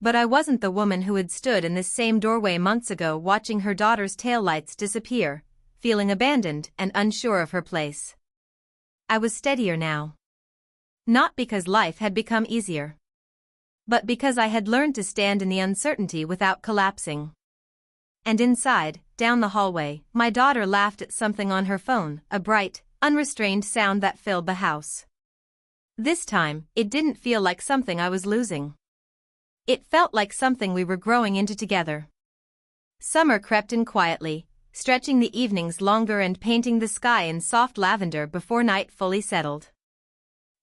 But I wasn't the woman who had stood in this same doorway months ago watching her daughter's taillights disappear, feeling abandoned and unsure of her place. I was steadier now. Not because life had become easier. But because I had learned to stand in the uncertainty without collapsing. And inside, down the hallway, my daughter laughed at something on her phone, a bright, unrestrained sound that filled the house. This time, it didn't feel like something I was losing. It felt like something we were growing into together. Summer crept in quietly, stretching the evenings longer and painting the sky in soft lavender before night fully settled.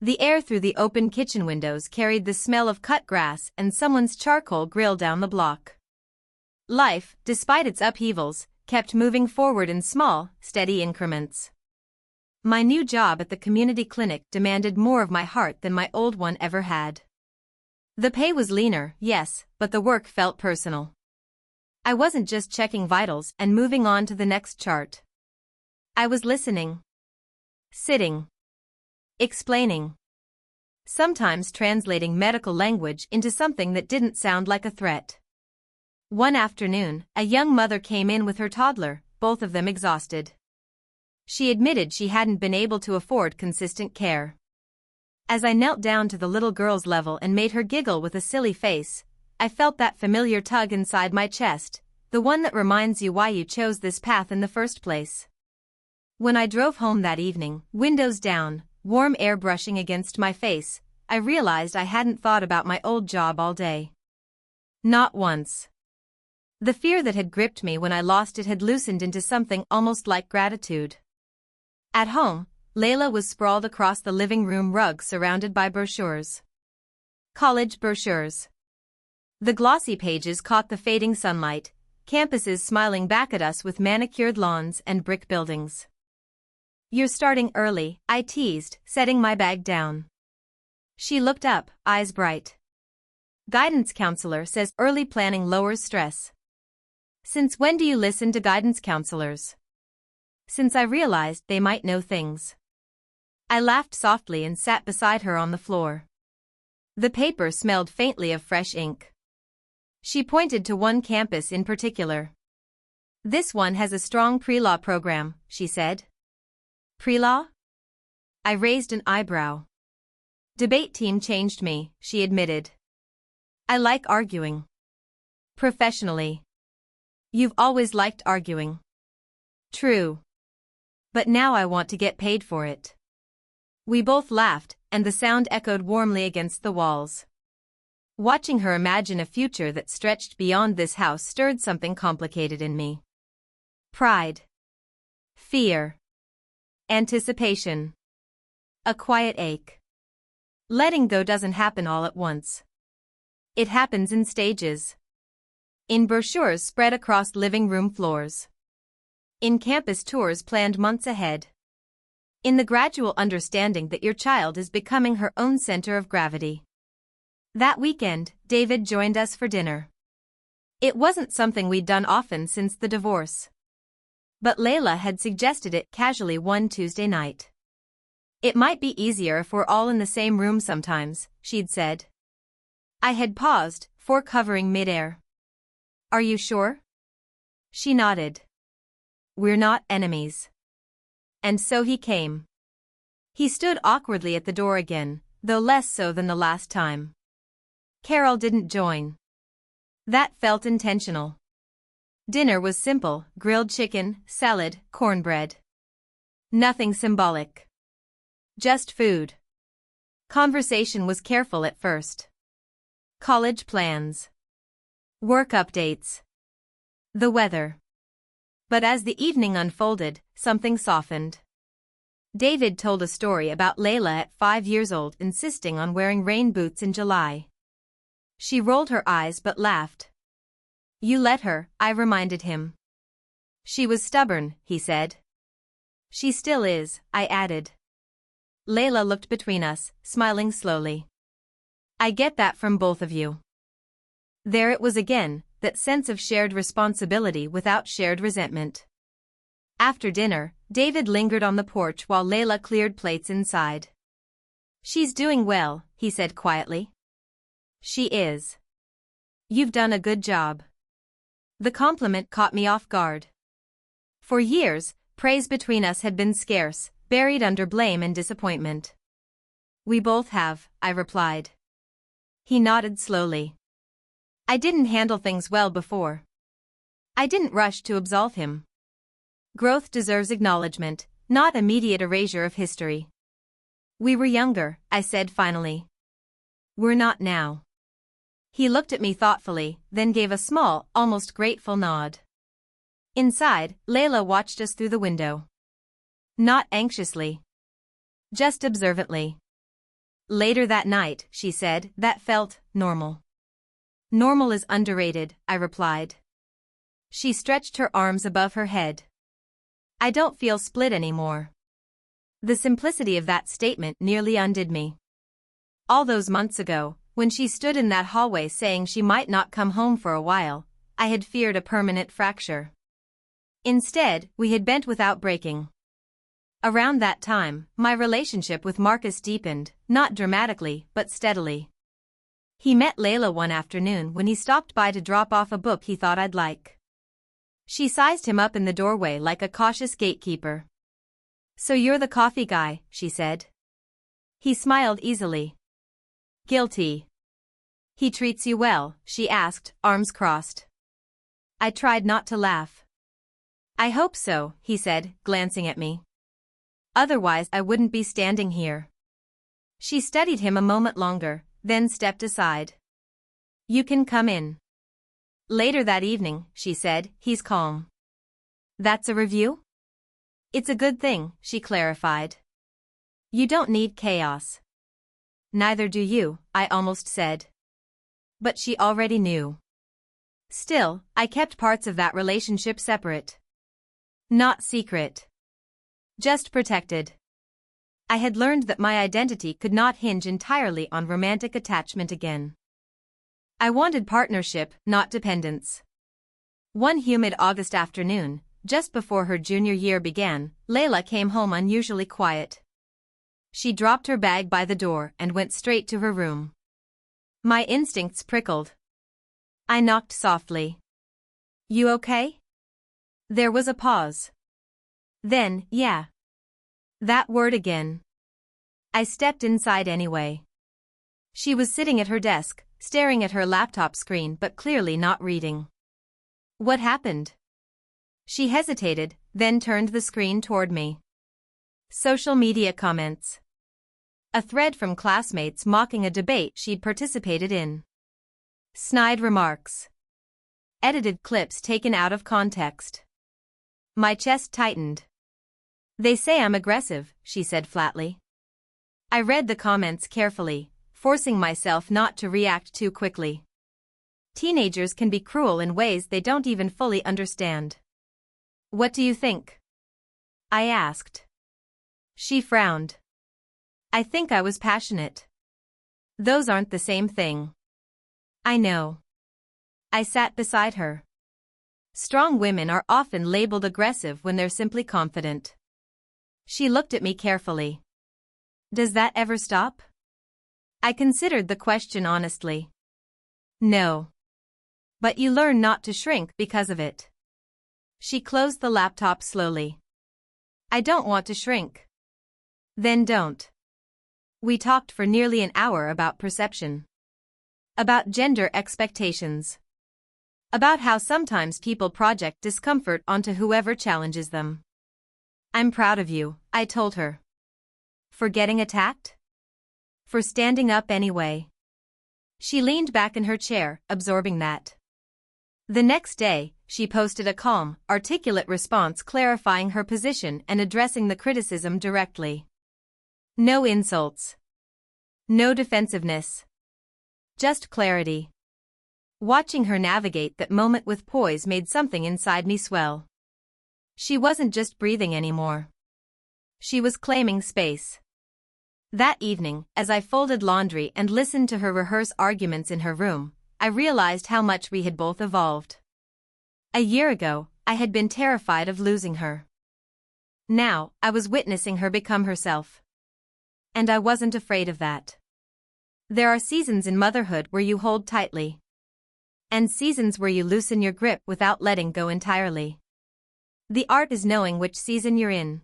The air through the open kitchen windows carried the smell of cut grass and someone's charcoal grill down the block. Life, despite its upheavals, kept moving forward in small, steady increments. My new job at the community clinic demanded more of my heart than my old one ever had. The pay was leaner, yes, but the work felt personal. I wasn't just checking vitals and moving on to the next chart. I was listening. Sitting. Explaining. Sometimes translating medical language into something that didn't sound like a threat. One afternoon, a young mother came in with her toddler, both of them exhausted. She admitted she hadn't been able to afford consistent care. As I knelt down to the little girl's level and made her giggle with a silly face, I felt that familiar tug inside my chest, the one that reminds you why you chose this path in the first place. When I drove home that evening, windows down, warm air brushing against my face, I realized I hadn't thought about my old job all day. Not once. The fear that had gripped me when I lost it had loosened into something almost like gratitude. At home, Layla was sprawled across the living room rug surrounded by brochures. College brochures. The glossy pages caught the fading sunlight, campuses smiling back at us with manicured lawns and brick buildings. "You're starting early," I teased, setting my bag down. She looked up, eyes bright. "Guidance counselor says early planning lowers stress." "Since when do you listen to guidance counselors?" "Since I realized they might know things." I laughed softly and sat beside her on the floor. The paper smelled faintly of fresh ink. She pointed to one campus in particular. This one has a strong pre-law program, she said. Pre-law? I raised an eyebrow. Debate team changed me, she admitted. I like arguing. Professionally. You've always liked arguing. True. But now I want to get paid for it. We both laughed, and the sound echoed warmly against the walls. Watching her imagine a future that stretched beyond this house stirred something complicated in me. Pride. Fear. Anticipation. A quiet ache. Letting go doesn't happen all at once. It happens in stages. In brochures spread across living room floors. In campus tours planned months ahead. In the gradual understanding that your child is becoming her own center of gravity. That weekend, David joined us for dinner. It wasn't something we'd done often since the divorce. But Layla had suggested it casually one Tuesday night. It might be easier if we're all in the same room sometimes, she'd said. I had paused, fore covering midair. Are you sure? She nodded. We're not enemies. And so he came. He stood awkwardly at the door again, though less so than the last time. Carol didn't join. That felt intentional. Dinner was simple: grilled chicken, salad, cornbread. Nothing symbolic. Just food. Conversation was careful at first. College plans. Work updates. The weather. But as the evening unfolded, something softened. David told a story about Layla at 5 years old insisting on wearing rain boots in July. She rolled her eyes but laughed. You let her, I reminded him. She was stubborn, he said. She still is, I added. Layla looked between us, smiling slowly. I get that from both of you. There it was again, that sense of shared responsibility without shared resentment. After dinner, David lingered on the porch while Layla cleared plates inside. She's doing well, he said quietly. She is. You've done a good job. The compliment caught me off guard. For years, praise between us had been scarce, buried under blame and disappointment. We both have, I replied. He nodded slowly. I didn't handle things well before. I didn't rush to absolve him. Growth deserves acknowledgement, not immediate erasure of history. We were younger, I said finally. We're not now. He looked at me thoughtfully, then gave a small, almost grateful nod. Inside, Layla watched us through the window. Not anxiously. Just observantly. Later that night, she said, that felt normal. Normal is underrated, I replied. She stretched her arms above her head. I don't feel split anymore. The simplicity of that statement nearly undid me. All those months ago, when she stood in that hallway saying she might not come home for a while, I had feared a permanent fracture. Instead, we had bent without breaking. Around that time, my relationship with Marcus deepened, not dramatically, but steadily. He met Layla one afternoon when he stopped by to drop off a book he thought I'd like. She sized him up in the doorway like a cautious gatekeeper. So you're the coffee guy, she said. He smiled easily. Guilty. He treats you well, she asked, arms crossed. I tried not to laugh. I hope so, he said, glancing at me. Otherwise I wouldn't be standing here. She studied him a moment longer, then stepped aside. You can come in. Later that evening, she said, he's calm. That's a review? It's a good thing, she clarified. You don't need chaos. Neither do you, I almost said. But she already knew. Still, I kept parts of that relationship separate. Not secret. Just protected. I had learned that my identity could not hinge entirely on romantic attachment again. I wanted partnership, not dependence. One humid August afternoon, just before her junior year began, Layla came home unusually quiet. She dropped her bag by the door and went straight to her room. My instincts prickled. I knocked softly. You okay? There was a pause. Then, yeah. That word again. I stepped inside anyway. She was sitting at her desk, staring at her laptop screen but clearly not reading. What happened? She hesitated, then turned the screen toward me. Social media comments. A thread from classmates mocking a debate she'd participated in. Snide remarks. Edited clips taken out of context. My chest tightened. They say I'm aggressive, she said flatly. I read the comments carefully, forcing myself not to react too quickly. Teenagers can be cruel in ways they don't even fully understand. What do you think? I asked. She frowned. I think I was passionate. Those aren't the same thing. I know. I sat beside her. Strong women are often labeled aggressive when they're simply confident. She looked at me carefully. Does that ever stop? I considered the question honestly. No. But you learn not to shrink because of it. She closed the laptop slowly. I don't want to shrink. Then don't. We talked for nearly an hour about perception. About gender expectations. About how sometimes people project discomfort onto whoever challenges them. I'm proud of you, I told her. For getting attacked? For standing up anyway. She leaned back in her chair, absorbing that. The next day, she posted a calm, articulate response clarifying her position and addressing the criticism directly. No insults. No defensiveness. Just clarity. Watching her navigate that moment with poise made something inside me swell. She wasn't just breathing anymore. She was claiming space. That evening, as I folded laundry and listened to her rehearse arguments in her room, I realized how much we had both evolved. A year ago, I had been terrified of losing her. Now, I was witnessing her become herself. And I wasn't afraid of that. There are seasons in motherhood where you hold tightly. And seasons where you loosen your grip without letting go entirely. The art is knowing which season you're in.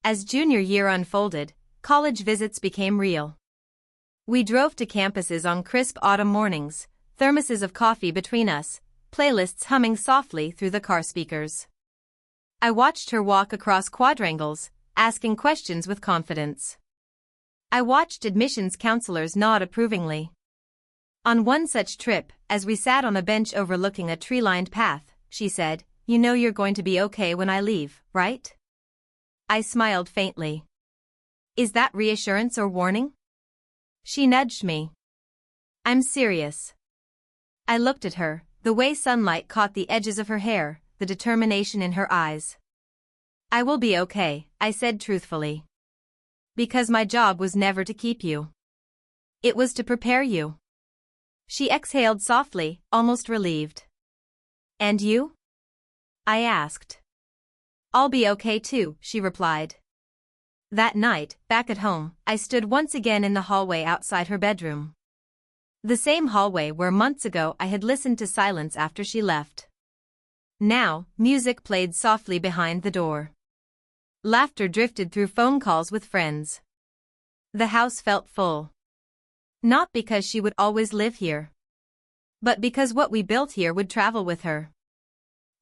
As junior year unfolded, college visits became real. We drove to campuses on crisp autumn mornings, thermoses of coffee between us, playlists humming softly through the car speakers. I watched her walk across quadrangles, asking questions with confidence. I watched admissions counselors nod approvingly. On one such trip, as we sat on a bench overlooking a tree-lined path, she said, "You know you're going to be okay when I leave, right?" I smiled faintly. Is that reassurance or warning? She nudged me. I'm serious. I looked at her, the way sunlight caught the edges of her hair, the determination in her eyes. I will be okay, I said truthfully. Because my job was never to keep you. It was to prepare you. She exhaled softly, almost relieved. And you? I asked. I'll be okay too, she replied. That night, back at home, I stood once again in the hallway outside her bedroom. The same hallway where months ago I had listened to silence after she left. Now, music played softly behind the door. Laughter drifted through phone calls with friends. The house felt full. Not because she would always live here. But because what we built here would travel with her.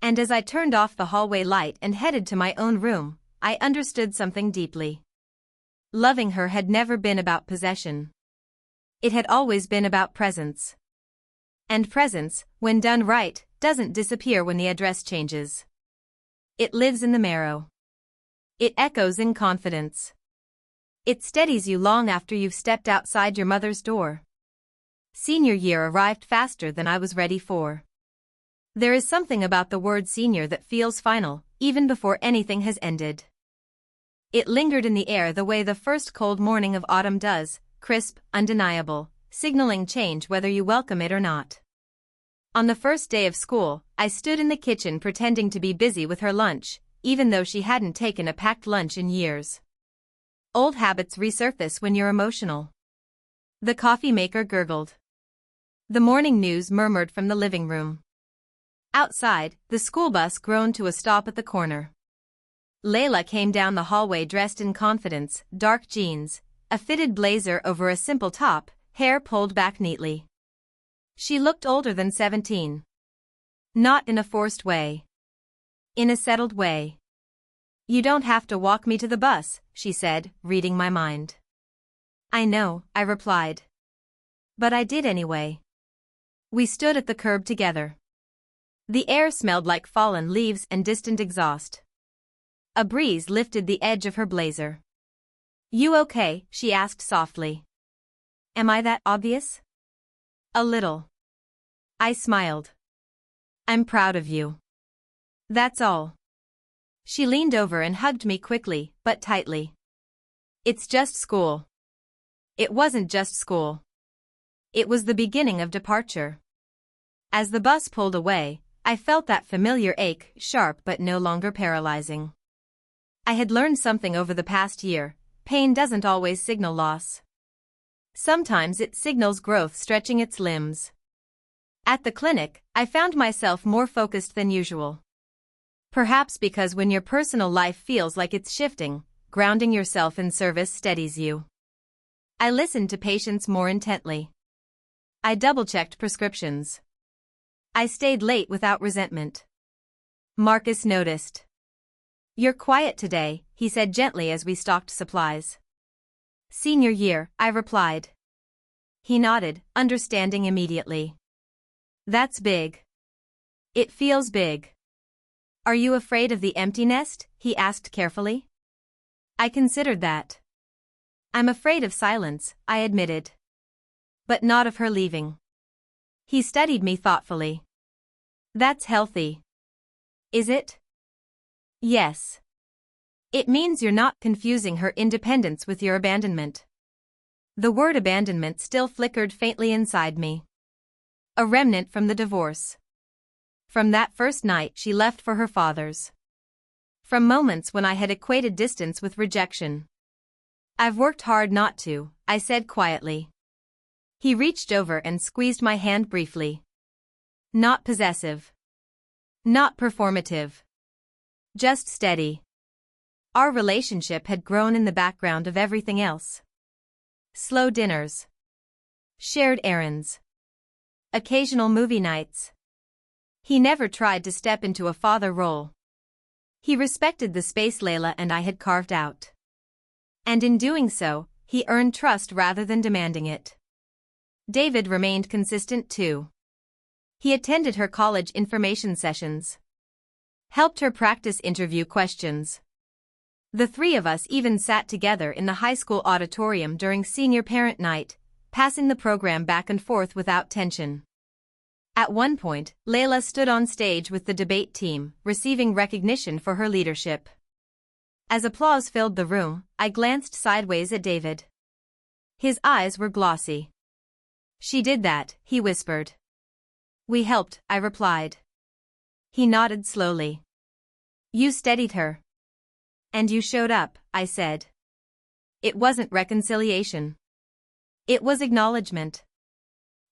And as I turned off the hallway light and headed to my own room, I understood something deeply. Loving her had never been about possession. It had always been about presence. And presence, when done right, doesn't disappear when the address changes. It lives in the marrow. It echoes in confidence. It steadies you long after you've stepped outside your mother's door. Senior year arrived faster than I was ready for. There is something about the word senior that feels final, even before anything has ended. It lingered in the air the way the first cold morning of autumn does, crisp, undeniable, signaling change whether you welcome it or not. On the first day of school, I stood in the kitchen pretending to be busy with her lunch, even though she hadn't taken a packed lunch in years. Old habits resurface when you're emotional. The coffee maker gurgled. The morning news murmured from the living room. Outside, the school bus groaned to a stop at the corner. Layla came down the hallway dressed in confidence, dark jeans, a fitted blazer over a simple top, hair pulled back neatly. She looked older than 17. Not in a forced way. In a settled way. "You don't have to walk me to the bus," she said, reading my mind. "I know," I replied. But I did anyway. We stood at the curb together. The air smelled like fallen leaves and distant exhaust. A breeze lifted the edge of her blazer. "You okay?" she asked softly. "Am I that obvious?" "A little." I smiled. "I'm proud of you. That's all." She leaned over and hugged me quickly, but tightly. "It's just school." It wasn't just school. It was the beginning of departure. As the bus pulled away, I felt that familiar ache, sharp but no longer paralyzing. I had learned something over the past year: pain doesn't always signal loss. Sometimes it signals growth stretching its limbs. At the clinic, I found myself more focused than usual. Perhaps because when your personal life feels like it's shifting, grounding yourself in service steadies you. I listened to patients more intently. I double-checked prescriptions. I stayed late without resentment. Marcus noticed. "You're quiet today," he said gently as we stocked supplies. "Senior year," I replied. He nodded, understanding immediately. "That's big." "It feels big." "Are you afraid of the empty nest?" he asked carefully. I considered that. "I'm afraid of silence," I admitted. "But not of her leaving." He studied me thoughtfully. "That's healthy." "Is it?" "Yes. It means you're not confusing her independence with your abandonment." The word abandonment still flickered faintly inside me. A remnant from the divorce. From that first night she left for her father's. From moments when I had equated distance with rejection. "I've worked hard not to," I said quietly. He reached over and squeezed my hand briefly. Not possessive. Not performative. Just steady. Our relationship had grown in the background of everything else. Slow dinners. Shared errands. Occasional movie nights. He never tried to step into a father role. He respected the space Layla and I had carved out. And in doing so, he earned trust rather than demanding it. David remained consistent too. He attended her college information sessions. Helped her practice interview questions. The three of us even sat together in the high school auditorium during senior parent night, passing the program back and forth without tension. At one point, Layla stood on stage with the debate team, receiving recognition for her leadership. As applause filled the room, I glanced sideways at David. His eyes were glossy. "She did that," he whispered. "We helped," I replied. He nodded slowly. "You steadied her." "And you showed up," I said. It wasn't reconciliation. It was acknowledgement.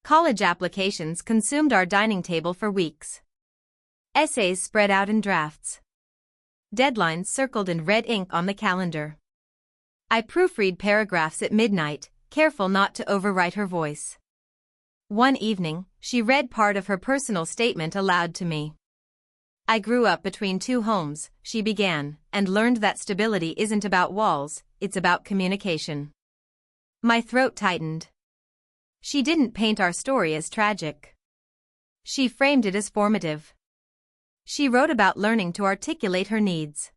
College applications consumed our dining table for weeks. Essays spread out in drafts. Deadlines circled in red ink on the calendar. I proofread paragraphs at midnight, careful not to overwrite her voice. One evening, she read part of her personal statement aloud to me. "I grew up between two homes," she began, "and learned that stability isn't about walls, it's about communication." My throat tightened. She didn't paint our story as tragic. She framed it as formative. She wrote about learning to articulate her needs.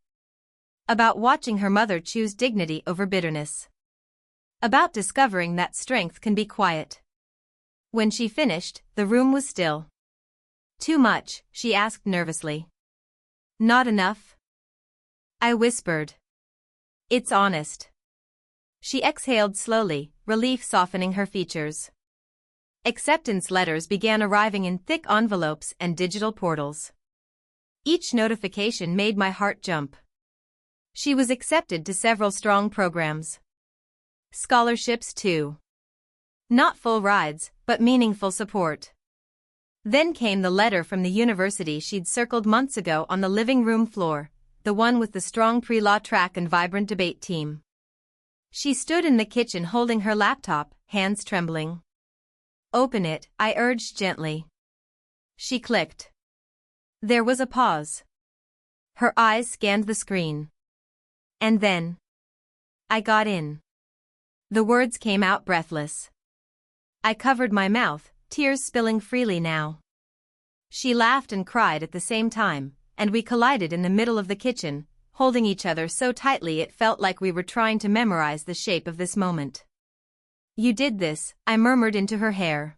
About watching her mother choose dignity over bitterness. About discovering that strength can be quiet. When she finished, the room was still. "Too much?" she asked nervously. "Not enough?" I whispered. "It's honest." She exhaled slowly, relief softening her features. Acceptance letters began arriving in thick envelopes and digital portals. Each notification made my heart jump. She was accepted to several strong programs. Scholarships too. Not full rides, but meaningful support. Then came the letter from the university she'd circled months ago on the living room floor, the one with the strong pre-law track and vibrant debate team. She stood in the kitchen holding her laptop, hands trembling. "Open it," I urged gently. She clicked. There was a pause. Her eyes scanned the screen. And then I got in. The words came out breathless. I covered my mouth, tears spilling freely now. She laughed and cried at the same time, and we collided in the middle of the kitchen, holding each other so tightly it felt like we were trying to memorize the shape of this moment. "You did this," I murmured into her hair.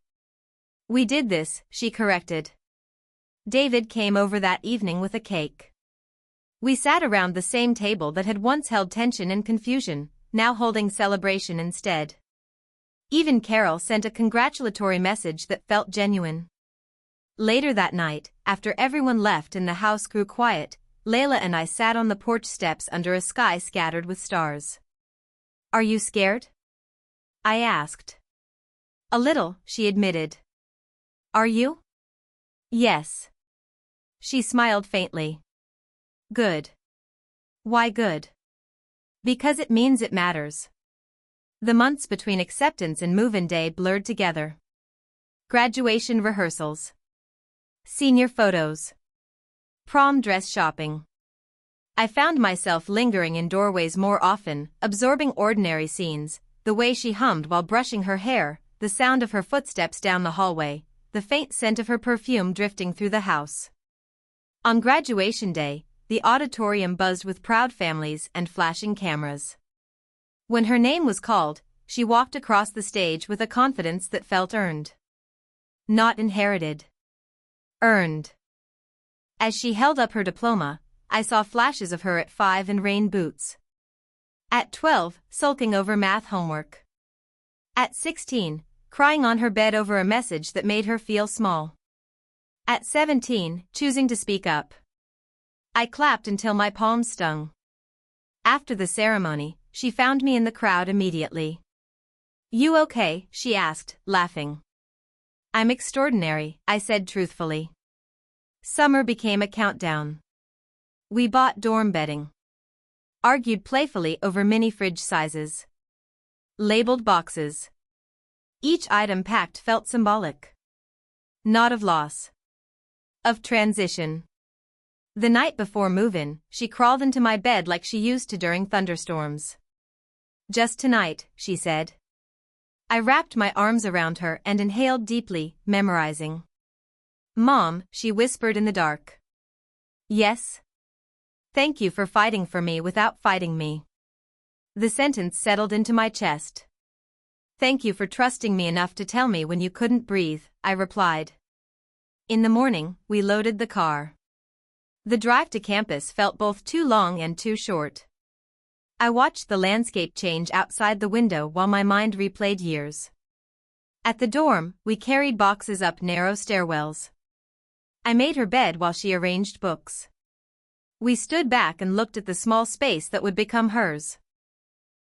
"We did this," she corrected. David came over that evening with a cake. We sat around the same table that had once held tension and confusion, now holding celebration instead. Even Carol sent a congratulatory message that felt genuine. Later that night, after everyone left and the house grew quiet, Layla and I sat on the porch steps under a sky scattered with stars. "Are you scared?" I asked. "A little," she admitted. "Are you?" "Yes." She smiled faintly. "Good." "Why good?" "Because it means it matters." The months between acceptance and move-in day blurred together. Graduation rehearsals. Senior photos. Prom dress shopping. I found myself lingering in doorways more often, absorbing ordinary scenes, the way she hummed while brushing her hair, the sound of her footsteps down the hallway, the faint scent of her perfume drifting through the house. On graduation day, the auditorium buzzed with proud families and flashing cameras. When her name was called, she walked across the stage with a confidence that felt earned. Not inherited. Earned. As she held up her diploma, I saw flashes of her at 5 in rain boots. At 12, sulking over math homework. At 16, crying on her bed over a message that made her feel small. At 17, choosing to speak up. I clapped until my palms stung. After the ceremony, she found me in the crowd immediately. "You okay?" she asked, laughing. "I'm extraordinary," I said truthfully. Summer became a countdown. We bought dorm bedding. Argued playfully over mini fridge sizes. Labeled boxes. Each item packed felt symbolic. Not of loss. Of transition. The night before move-in, she crawled into my bed like she used to during thunderstorms. "Just tonight," she said. I wrapped my arms around her and inhaled deeply, memorizing. "Mom," she whispered in the dark. "Yes?" "Thank you for fighting for me without fighting me." The sentence settled into my chest. "Thank you for trusting me enough to tell me when you couldn't breathe," I replied. In the morning, we loaded the car. The drive to campus felt both too long and too short. I watched the landscape change outside the window while my mind replayed years. At the dorm, we carried boxes up narrow stairwells. I made her bed while she arranged books. We stood back and looked at the small space that would become hers.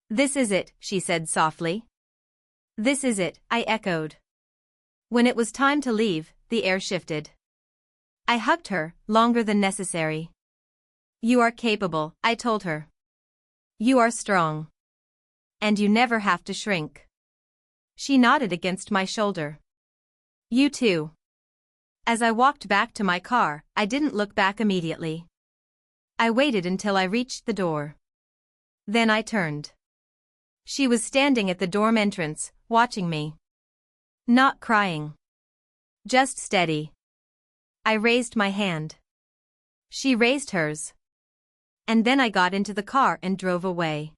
"This is it," she said softly. "This is it," I echoed. When it was time to leave, the air shifted. I hugged her, longer than necessary. "You are capable," I told her. "You are strong. And you never have to shrink." She nodded against my shoulder. "You too." As I walked back to my car, I didn't look back immediately. I waited until I reached the door. Then I turned. She was standing at the dorm entrance, watching me. Not crying. Just steady. I raised my hand. She raised hers. And then I got into the car and drove away.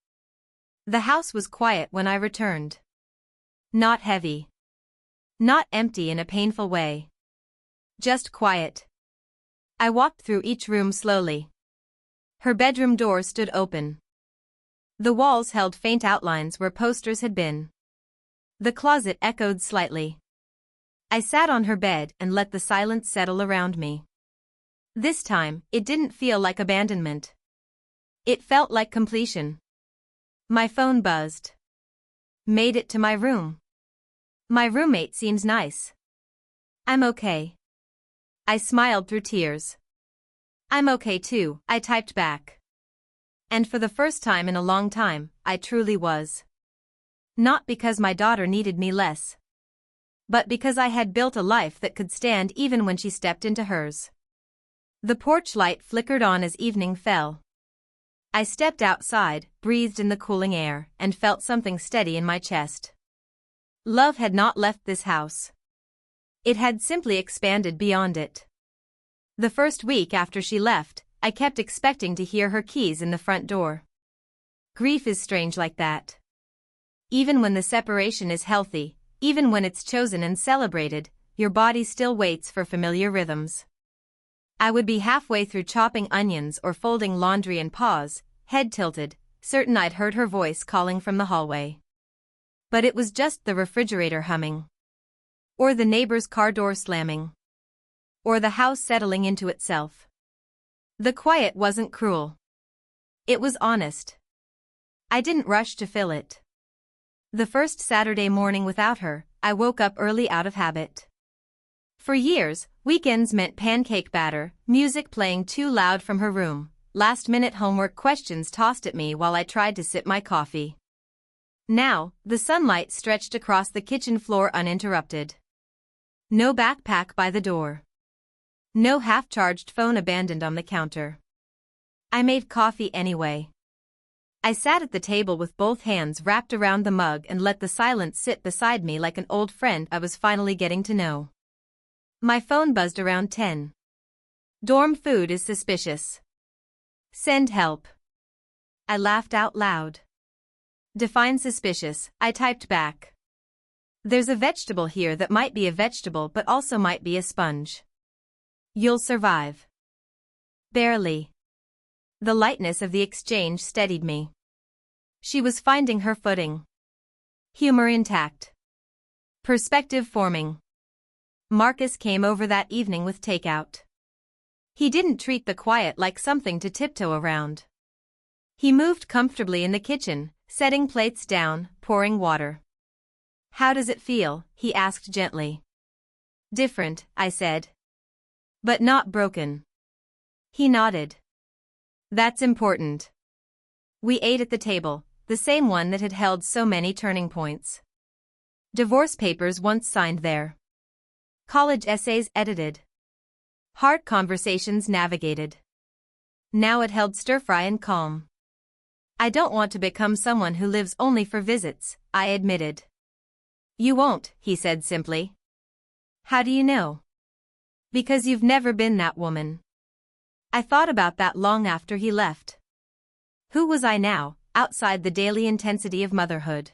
The house was quiet when I returned. Not heavy. Not empty in a painful way. Just quiet. I walked through each room slowly. Her bedroom door stood open. The walls held faint outlines where posters had been. The closet echoed slightly. I sat on her bed and let the silence settle around me. This time, it didn't feel like abandonment. It felt like completion. My phone buzzed. Made it to my room. My roommate seems nice. I'm okay. I smiled through tears. I'm okay too, I typed back. And for the first time in a long time, I truly was. Not because my daughter needed me less, but because I had built a life that could stand even when she stepped into hers. The porch light flickered on as evening fell. I stepped outside, breathed in the cooling air, and felt something steady in my chest. Love had not left this house. It had simply expanded beyond it. The first week after she left, I kept expecting to hear her keys in the front door. Grief is strange like that. Even when the separation is healthy, even when it's chosen and celebrated, your body still waits for familiar rhythms. I would be halfway through chopping onions or folding laundry and pause, head tilted, certain I'd heard her voice calling from the hallway. But it was just the refrigerator humming. Or the neighbor's car door slamming. Or the house settling into itself. The quiet wasn't cruel. It was honest. I didn't rush to fill it. The first Saturday morning without her, I woke up early out of habit. For years, weekends meant pancake batter, music playing too loud from her room, last-minute homework questions tossed at me while I tried to sip my coffee. Now, the sunlight stretched across the kitchen floor uninterrupted. No backpack by the door. No half-charged phone abandoned on the counter. I made coffee anyway. I sat at the table with both hands wrapped around the mug and let the silence sit beside me like an old friend I was finally getting to know. My phone buzzed around 10. Dorm food is suspicious. Send help. I laughed out loud. Define suspicious, I typed back. There's a vegetable here that might be a vegetable but also might be a sponge. You'll survive. Barely. The lightness of the exchange steadied me. She was finding her footing. Humor intact. Perspective forming. Marcus came over that evening with takeout. He didn't treat the quiet like something to tiptoe around. He moved comfortably in the kitchen, setting plates down, pouring water. How does it feel? He asked gently. Different, I said. But not broken. He nodded. That's important. We ate at the table, the same one that had held so many turning points. Divorce papers once signed there. College essays edited. Hard conversations navigated. Now it held stir-fry and calm. I don't want to become someone who lives only for visits, I admitted. You won't, he said simply. How do you know? Because you've never been that woman. I thought about that long after he left. Who was I now, outside the daily intensity of motherhood?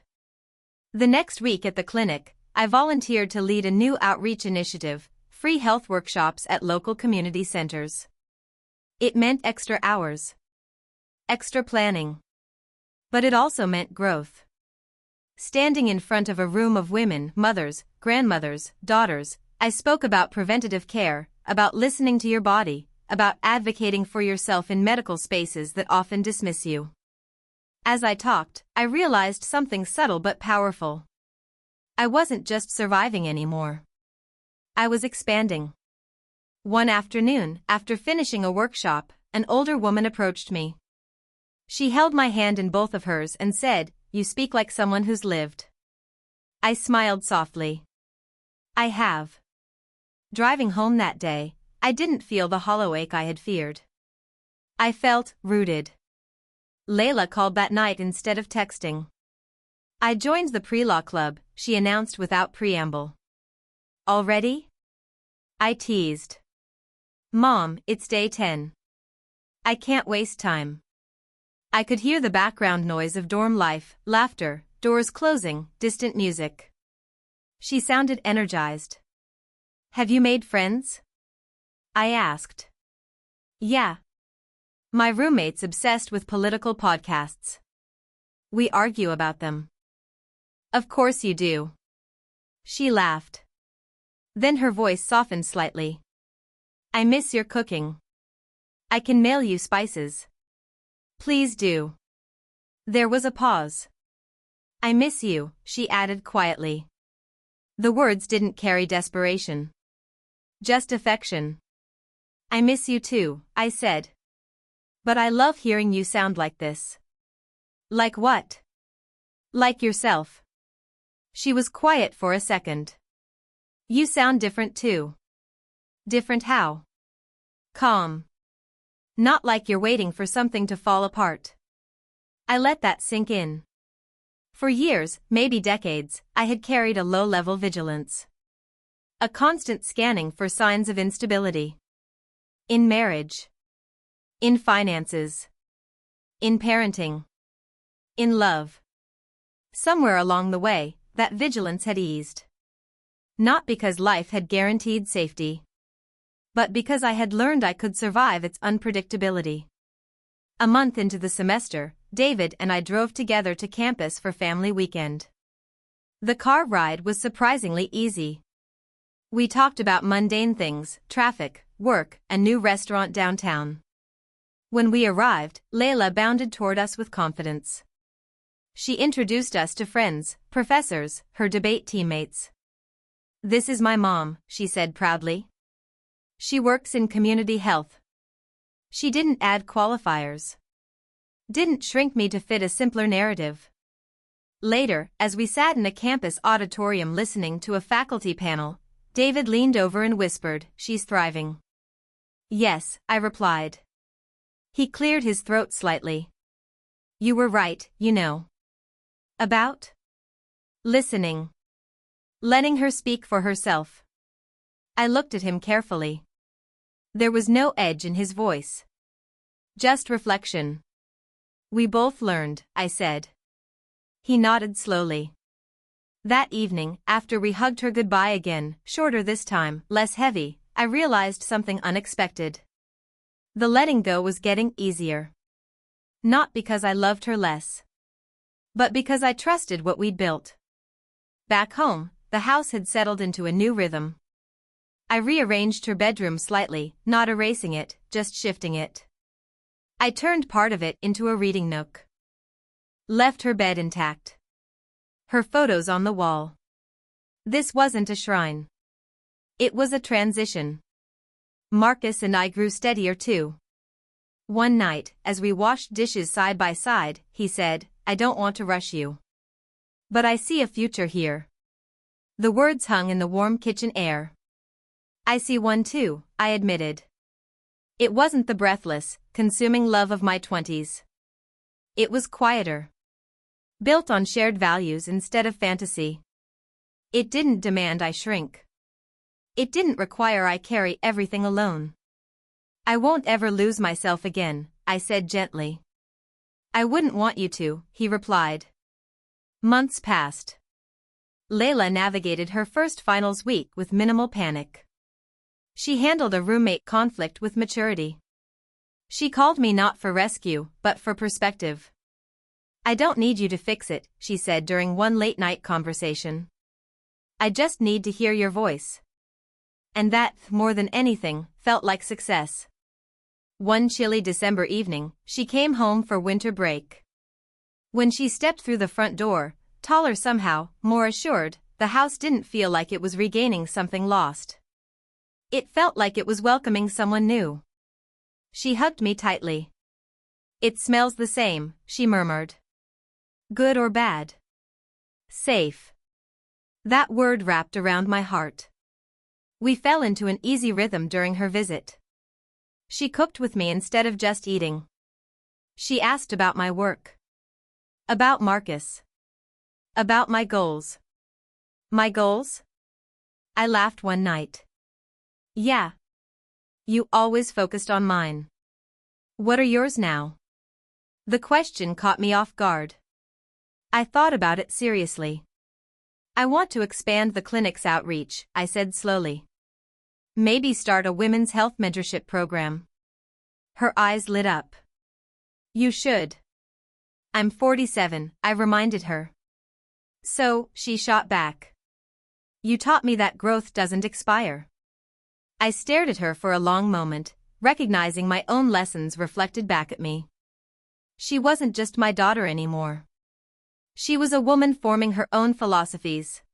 The next week at the clinic, I volunteered to lead a new outreach initiative, free health workshops at local community centers. It meant extra hours. Extra planning. But it also meant growth. Standing in front of a room of women, mothers, grandmothers, daughters, I spoke about preventative care, about listening to your body, about advocating for yourself in medical spaces that often dismiss you. As I talked, I realized something subtle but powerful. I wasn't just surviving anymore. I was expanding. One afternoon, after finishing a workshop, an older woman approached me. She held my hand in both of hers and said, "You speak like someone who's lived." I smiled softly. I have. Driving home that day, I didn't feel the hollow ache I had feared. I felt rooted. Layla called that night instead of texting. I joined the pre-law club, she announced without preamble. Already? I teased. Mom, it's day 10. I can't waste time. I could hear the background noise of dorm life, laughter, doors closing, distant music. She sounded energized. Have you made friends? I asked. Yeah. My roommate's obsessed with political podcasts. We argue about them. Of course you do. She laughed. Then her voice softened slightly. I miss your cooking. I can mail you spices. Please do. There was a pause. I miss you, she added quietly. The words didn't carry desperation. Just affection. I miss you too, I said. But I love hearing you sound like this. Like what? Like yourself. She was quiet for a second. You sound different too. Different how? Calm. Not like you're waiting for something to fall apart. I let that sink in. For years, maybe decades, I had carried a low-level vigilance. A constant scanning for signs of instability. In marriage. In finances. In parenting. In love. Somewhere along the way, that vigilance had eased. Not because life had guaranteed safety. But because I had learned I could survive its unpredictability. A month into the semester, David and I drove together to campus for family weekend. The car ride was surprisingly easy. We talked about mundane things, traffic, work, a new restaurant downtown. When we arrived, Layla bounded toward us with confidence. She introduced us to friends, professors, her debate teammates. "This is my mom," she said proudly. "She works in community health." She didn't add qualifiers. Didn't shrink me to fit a simpler narrative. Later, as we sat in a campus auditorium listening to a faculty panel, David leaned over and whispered, "She's thriving." "Yes," I replied. He cleared his throat slightly. "You were right, you know." "About?" "Listening. Letting her speak for herself." I looked at him carefully. There was no edge in his voice. Just reflection. "We both learned," I said. He nodded slowly. That evening, after we hugged her goodbye again, shorter this time, less heavy, I realized something unexpected. The letting go was getting easier. Not because I loved her less. But because I trusted what we'd built. Back home, the house had settled into a new rhythm. I rearranged her bedroom slightly, not erasing it, just shifting it. I turned part of it into a reading nook. Left her bed intact. Her photos on the wall. This wasn't a shrine. It was a transition. Marcus and I grew steadier too. One night, as we washed dishes side by side, he said, "I don't want to rush you. But I see a future here." The words hung in the warm kitchen air. "I see one too," I admitted. It wasn't the breathless, consuming love of my 20s. It was quieter. Built on shared values instead of fantasy. It didn't demand I shrink. It didn't require I carry everything alone. "I won't ever lose myself again," I said gently. "I wouldn't want you to," he replied. Months passed. Layla navigated her first finals week with minimal panic. She handled a roommate conflict with maturity. She called me not for rescue, but for perspective. "I don't need you to fix it," she said during one late-night conversation. "I just need to hear your voice." And that, more than anything, felt like success. One chilly December evening, she came home for winter break. When she stepped through the front door, taller somehow, more assured, the house didn't feel like it was regaining something lost. It felt like it was welcoming someone new. She hugged me tightly. "It smells the same," she murmured. "Good or bad?" "Safe." That word wrapped around my heart. We fell into an easy rhythm during her visit. She cooked with me instead of just eating. She asked about my work. About Marcus. About my goals. My goals? I laughed one night. "Yeah. You always focused on mine. What are yours now?" The question caught me off guard. I thought about it seriously. "I want to expand the clinic's outreach," I said slowly. "Maybe start a women's health mentorship program." Her eyes lit up. "You should." "I'm 47, I reminded her. "So," she shot back. "You taught me that growth doesn't expire." I stared at her for a long moment, recognizing my own lessons reflected back at me. She wasn't just my daughter anymore. She was a woman forming her own philosophies.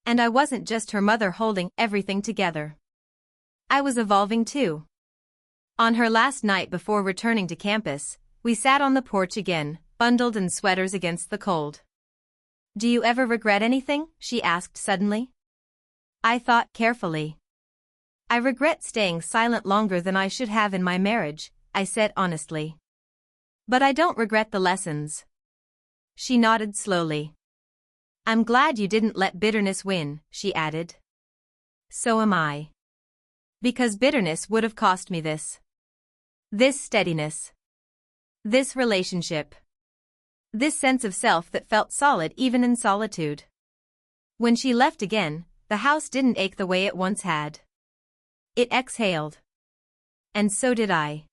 And I wasn't just her mother holding everything together. I was evolving too. On her last night before returning to campus, we sat on the porch again, bundled in sweaters against the cold. "Do you ever regret anything?" she asked suddenly. I thought carefully. "I regret staying silent longer than I should have in my marriage," I said honestly. "But I don't regret the lessons." She nodded slowly. "I'm glad you didn't let bitterness win," she added. "So am I. Because bitterness would have cost me this. This steadiness. This relationship. This sense of self that felt solid even in solitude." When she left again, the house didn't ache the way it once had. It exhaled. And so did I.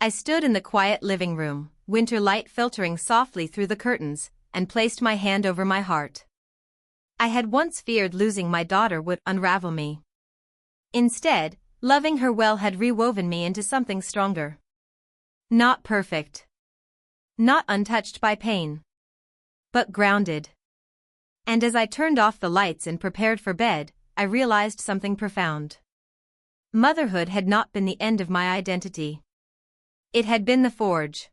I stood in the quiet living room, winter light filtering softly through the curtains, and placed my hand over my heart. I had once feared losing my daughter would unravel me. Instead, loving her well had rewoven me into something stronger. Not perfect. Not untouched by pain. But grounded. And as I turned off the lights and prepared for bed, I realized something profound. Motherhood had not been the end of my identity. It had been the forge.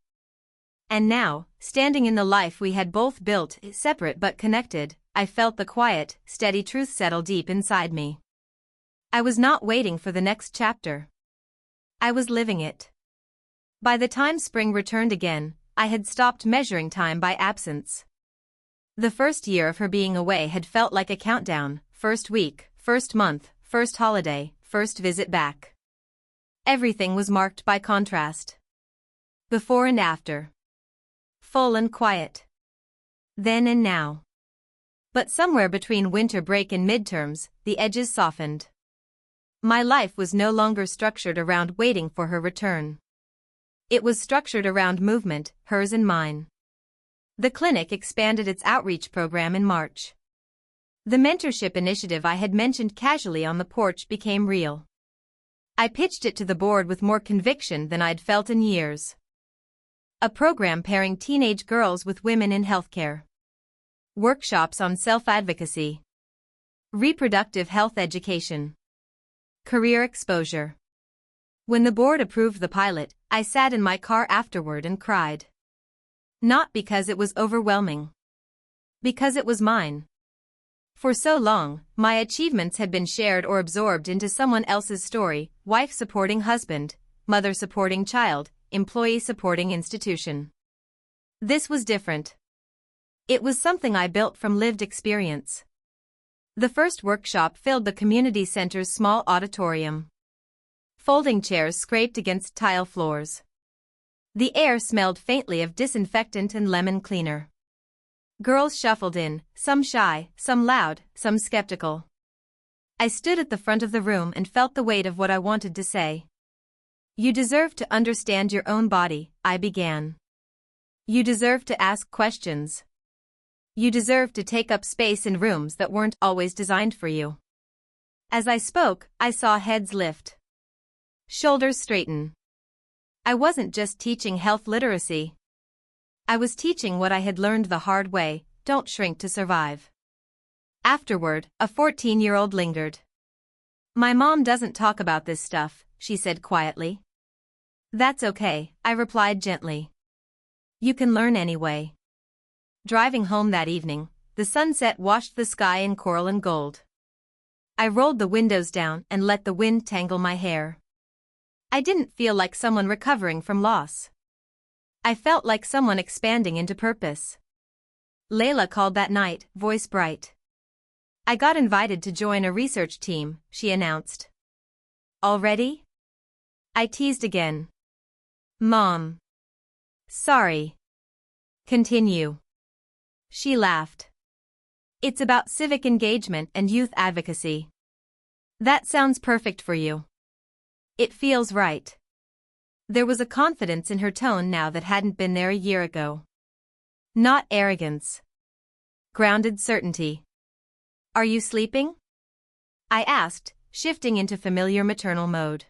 And now, standing in the life we had both built, separate but connected, I felt the quiet, steady truth settle deep inside me. I was not waiting for the next chapter. I was living it. By the time spring returned again, I had stopped measuring time by absence. The first year of her being away had felt like a countdown: first week, first month, first holiday, first visit back. Everything was marked by contrast. Before and after. Full and quiet. Then and now. But somewhere between winter break and midterms, the edges softened. My life was no longer structured around waiting for her return. It was structured around movement, hers and mine. The clinic expanded its outreach program in March. The mentorship initiative I had mentioned casually on the porch became real. I pitched it to the board with more conviction than I'd felt in years. A program pairing teenage girls with women in healthcare. Workshops on self-advocacy. Reproductive health education. Career exposure. When the board approved the pilot, I sat in my car afterward and cried. Not because it was overwhelming. Because it was mine. For so long, my achievements had been shared or absorbed into someone else's story: wife supporting husband, mother supporting child, employee supporting institution. This was different. It was something I built from lived experience. The first workshop filled the community center's small auditorium. Folding chairs scraped against tile floors. The air smelled faintly of disinfectant and lemon cleaner. Girls shuffled in, some shy, some loud, some skeptical. I stood at the front of the room and felt the weight of what I wanted to say. "You deserve to understand your own body," I began. "You deserve to ask questions. You deserve to take up space in rooms that weren't always designed for you." As I spoke, I saw heads lift. Shoulders straighten. I wasn't just teaching health literacy. I was teaching what I had learned the hard way: don't shrink to survive. Afterward, a 14-year-old lingered. "My mom doesn't talk about this stuff," she said quietly. "That's okay," I replied gently. "You can learn anyway." Driving home that evening, the sunset washed the sky in coral and gold. I rolled the windows down and let the wind tangle my hair. I didn't feel like someone recovering from loss. I felt like someone expanding into purpose. Layla called that night, voice bright. "I got invited to join a research team," she announced. "Already?" I teased again. "Mom. Sorry. Continue." She laughed. "It's about civic engagement and youth advocacy." "That sounds perfect for you." "It feels right." There was a confidence in her tone now that hadn't been there a year ago. Not arrogance. Grounded certainty. "Are you sleeping?" I asked, shifting into familiar maternal mode.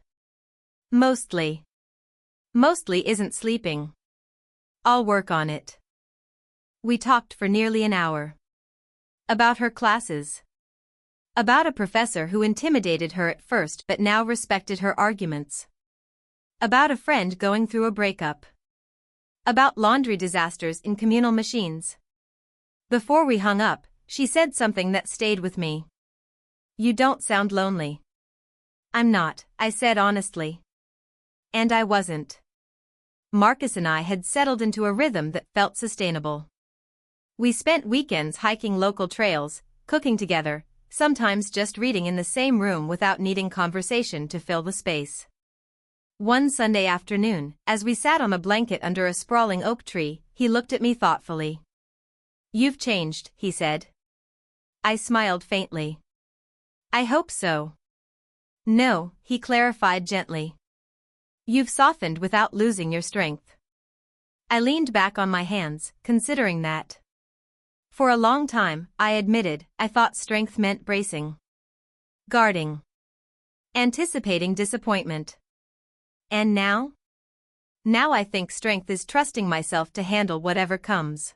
"Mostly." "Mostly isn't sleeping." "I'll work on it." We talked for nearly an hour. About her classes. About a professor who intimidated her at first but now respected her arguments. About a friend going through a breakup. About laundry disasters in communal machines. Before we hung up, she said something that stayed with me. "You don't sound lonely." "I'm not," I said honestly. And I wasn't. Marcus and I had settled into a rhythm that felt sustainable. We spent weekends hiking local trails, cooking together, sometimes just reading in the same room without needing conversation to fill the space. One Sunday afternoon, as we sat on a blanket under a sprawling oak tree, he looked at me thoughtfully. "You've changed," he said. I smiled faintly. "I hope so." "No," he clarified gently. "You've softened without losing your strength." I leaned back on my hands, considering that. For a long time, I admitted, I thought strength meant bracing, guarding, anticipating disappointment. And now? Now I think strength is trusting myself to handle whatever comes.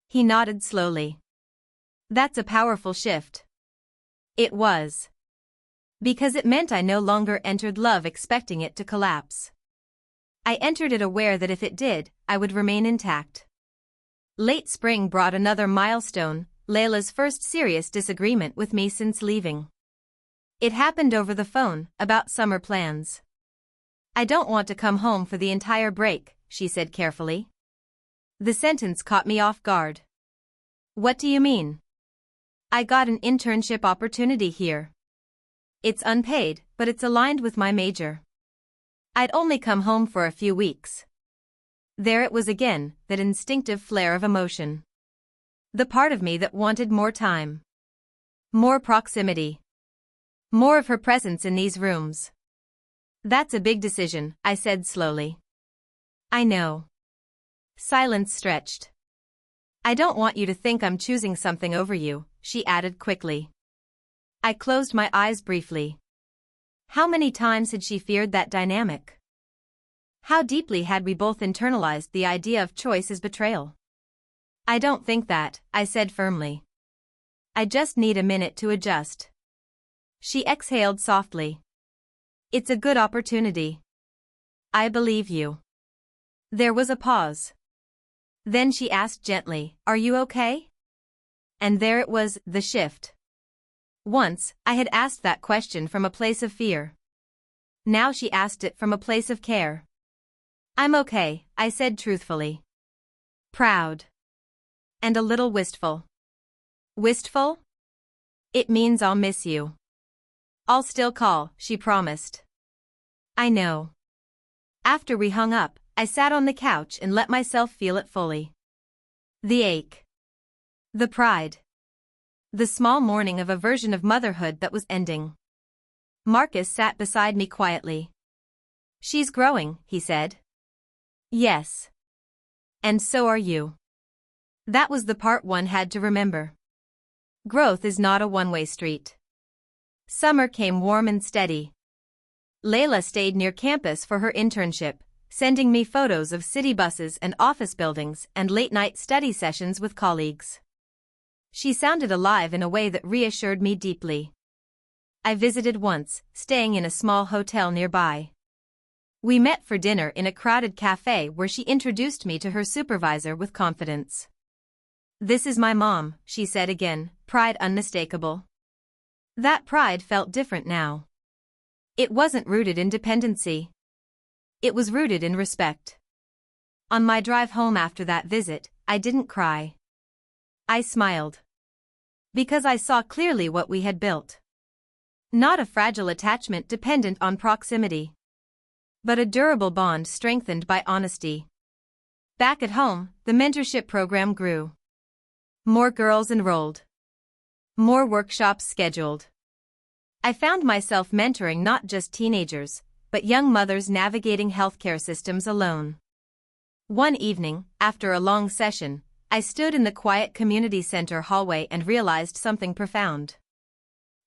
He nodded slowly. That's a powerful shift. It was. Because it meant I no longer entered love expecting it to collapse. I entered it aware that if it did, I would remain intact. Late spring brought another milestone, Layla's first serious disagreement with me since leaving. It happened over the phone, about summer plans. "I don't want to come home for the entire break," she said carefully. The sentence caught me off guard. "What do you mean?" "I got an internship opportunity here. It's unpaid, but it's aligned with my major. I'd only come home for a few weeks." There it was again, that instinctive flare of emotion. The part of me that wanted more time. More proximity. More of her presence in these rooms. "That's a big decision," I said slowly. "I know." Silence stretched. "I don't want you to think I'm choosing something over you," she added quickly. I closed my eyes briefly. How many times had she feared that dynamic? How deeply had we both internalized the idea of choice as betrayal? "I don't think that," I said firmly. "I just need a minute to adjust." She exhaled softly. "It's a good opportunity." "I believe you." There was a pause. Then she asked gently, "Are you okay?" And there it was, the shift. Once, I had asked that question from a place of fear. Now she asked it from a place of care. "I'm okay," I said truthfully. Proud. And a little wistful. Wistful? "It means I'll miss you." "I'll still call," she promised. "I know." After we hung up, I sat on the couch and let myself feel it fully. The ache. The pride. The small mourning of a version of motherhood that was ending. Marcus sat beside me quietly. "She's growing," he said. "Yes. And so are you." That was the part one had to remember. Growth is not a one-way street. Summer came warm and steady. Layla stayed near campus for her internship, sending me photos of city buses and office buildings and late-night study sessions with colleagues. She sounded alive in a way that reassured me deeply. I visited once, staying in a small hotel nearby. We met for dinner in a crowded cafe where she introduced me to her supervisor with confidence. "This is my mom," she said again, pride unmistakable. That pride felt different now. It wasn't rooted in dependency. It was rooted in respect. On my drive home after that visit, I didn't cry. I smiled. Because I saw clearly what we had built. Not a fragile attachment dependent on proximity. But a durable bond strengthened by honesty. Back at home, the mentorship program grew. More girls enrolled. More workshops scheduled. I found myself mentoring not just teenagers, but young mothers navigating healthcare systems alone. One evening, after a long session, I stood in the quiet community center hallway and realized something profound.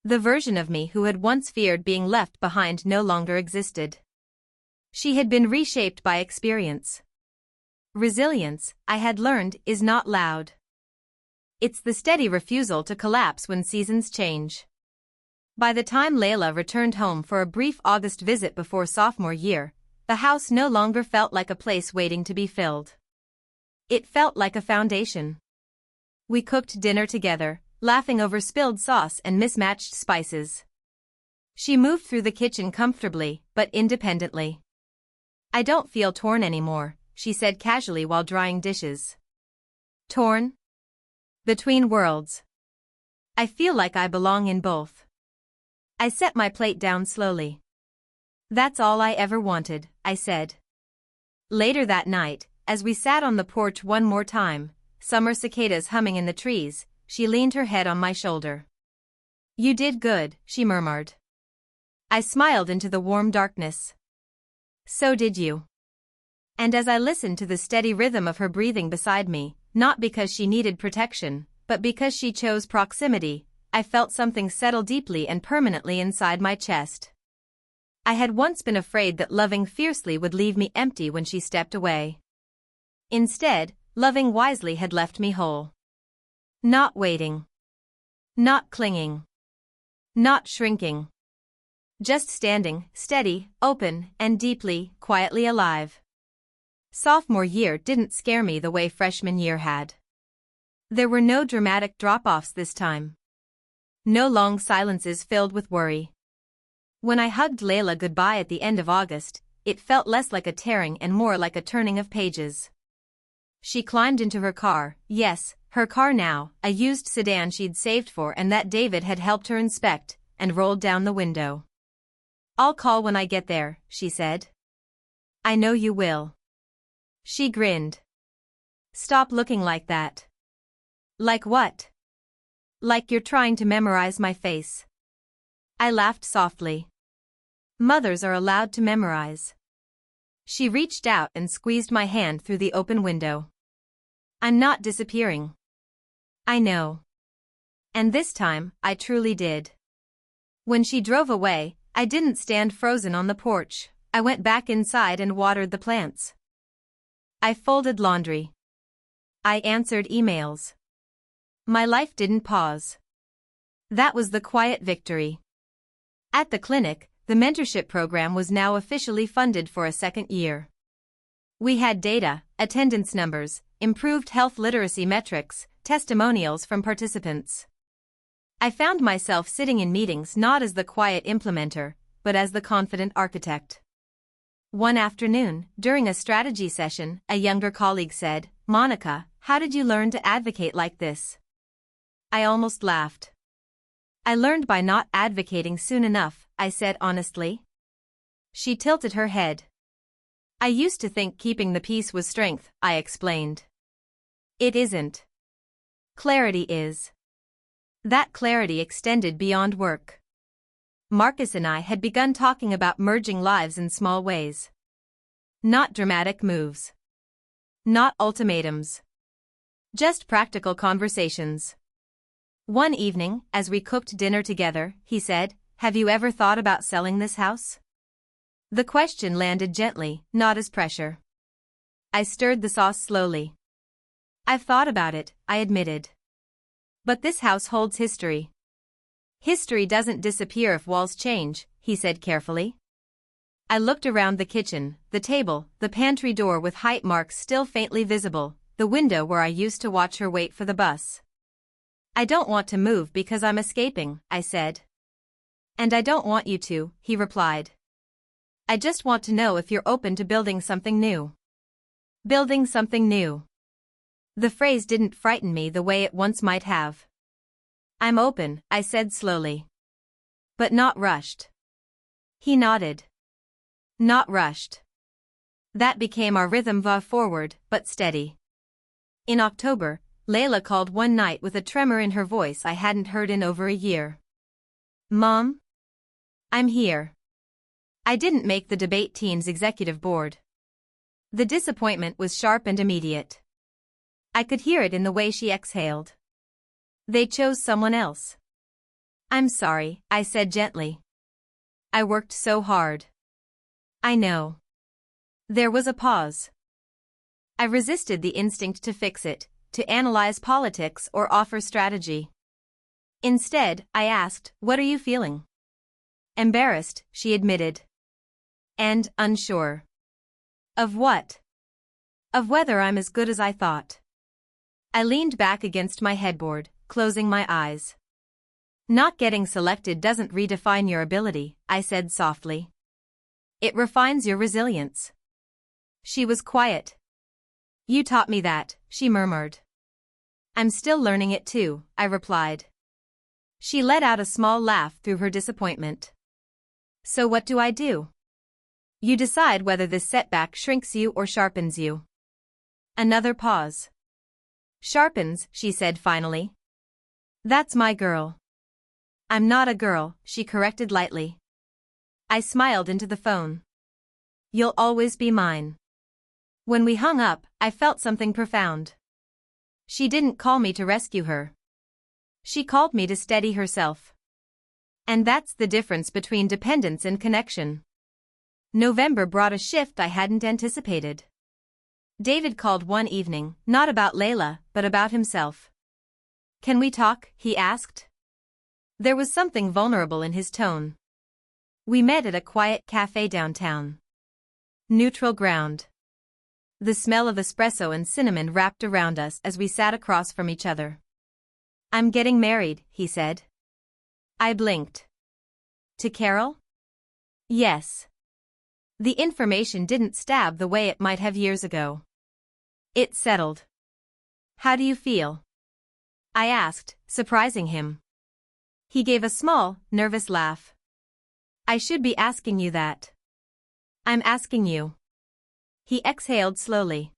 The version of me who had once feared being left behind no longer existed. She had been reshaped by experience. Resilience, I had learned, is not loud. It's the steady refusal to collapse when seasons change. By the time Layla returned home for a brief August visit before sophomore year, the house no longer felt like a place waiting to be filled. It felt like a foundation. We cooked dinner together, laughing over spilled sauce and mismatched spices. She moved through the kitchen comfortably, but independently. "I don't feel torn anymore," she said casually while drying dishes. "Torn? Between worlds. I feel like I belong in both." I set my plate down slowly. "That's all I ever wanted," I said. Later that night, as we sat on the porch one more time, summer cicadas humming in the trees, she leaned her head on my shoulder. "You did good," she murmured. I smiled into the warm darkness. "So did you." And as I listened to the steady rhythm of her breathing beside me, not because she needed protection, but because she chose proximity, I felt something settle deeply and permanently inside my chest. I had once been afraid that loving fiercely would leave me empty when she stepped away. Instead, loving wisely had left me whole. Not waiting. Not clinging. Not shrinking. Just standing, steady, open, and deeply, quietly alive. Sophomore year didn't scare me the way freshman year had. There were no dramatic drop-offs this time. No long silences filled with worry. When I hugged Layla goodbye at the end of August, it felt less like a tearing and more like a turning of pages. She climbed into her car, yes, her car now, a used sedan she'd saved for and that David had helped her inspect, and rolled down the window. "I'll call when I get there," she said. "I know you will." She grinned. "Stop looking like that." "Like what?" "Like you're trying to memorize my face." I laughed softly. "Mothers are allowed to memorize." She reached out and squeezed my hand through the open window. "I'm not disappearing." "I know." And this time, I truly did. When she drove away, I didn't stand frozen on the porch. I went back inside and watered the plants. I folded laundry. I answered emails. My life didn't pause. That was the quiet victory. At the clinic, the mentorship program was now officially funded for a second year. We had data, attendance numbers, improved health literacy metrics, testimonials from participants. I found myself sitting in meetings not as the quiet implementer, but as the confident architect. One afternoon, during a strategy session, a younger colleague said, "Monica, how did you learn to advocate like this?" I almost laughed. "I learned by not advocating soon enough," I said honestly. She tilted her head. "I used to think keeping the peace was strength," I explained. "It isn't. Clarity is." That clarity extended beyond work. Marcus and I had begun talking about merging lives in small ways. Not dramatic moves. Not ultimatums. Just practical conversations. One evening, as we cooked dinner together, he said, "Have you ever thought about selling this house?" The question landed gently, not as pressure. I stirred the sauce slowly. "I've thought about it," I admitted. "But this house holds history." "History doesn't disappear if walls change," he said carefully. I looked around the kitchen, the table, the pantry door with height marks still faintly visible, the window where I used to watch her wait for the bus. "I don't want to move because I'm escaping," I said. "And I don't want you to," he replied. "I just want to know if you're open to building something new." Building something new. The phrase didn't frighten me the way it once might have. "I'm open," I said slowly. "But not rushed." He nodded. Not rushed. That became our rhythm, forward, but steady. In October, Layla called one night with a tremor in her voice I hadn't heard in over a year. "Mom? I'm here." I didn't make the debate team's executive board. The disappointment was sharp and immediate. I could hear it in the way she exhaled. They chose someone else. "I'm sorry," I said gently. "I worked so hard." "I know." There was a pause. I resisted the instinct to fix it, to analyze politics or offer strategy. Instead, I asked, "What are you feeling?" Embarrassed, she admitted. And unsure. Of what? Of whether I'm as good as I thought. I leaned back against my headboard, closing my eyes. Not getting selected doesn't redefine your ability, I said softly. It refines your resilience. She was quiet. You taught me that, she murmured. I'm still learning it too, I replied. She let out a small laugh through her disappointment. So what do I do? You decide whether this setback shrinks you or sharpens you. Another pause. Sharpens, she said finally. That's my girl. I'm not a girl, she corrected lightly. I smiled into the phone. You'll always be mine. When we hung up, I felt something profound. She didn't call me to rescue her. She called me to steady herself. And that's the difference between dependence and connection. November brought a shift I hadn't anticipated. David called one evening, not about Layla, but about himself. Can we talk? He asked. There was something vulnerable in his tone. We met at a quiet cafe downtown. Neutral ground. The smell of espresso and cinnamon wrapped around us as we sat across from each other. I'm getting married, he said. I blinked. To Carol? Yes. The information didn't stab the way it might have years ago. It settled. How do you feel? I asked, surprising him. He gave a small, nervous laugh. I should be asking you that. I'm asking you. He exhaled slowly.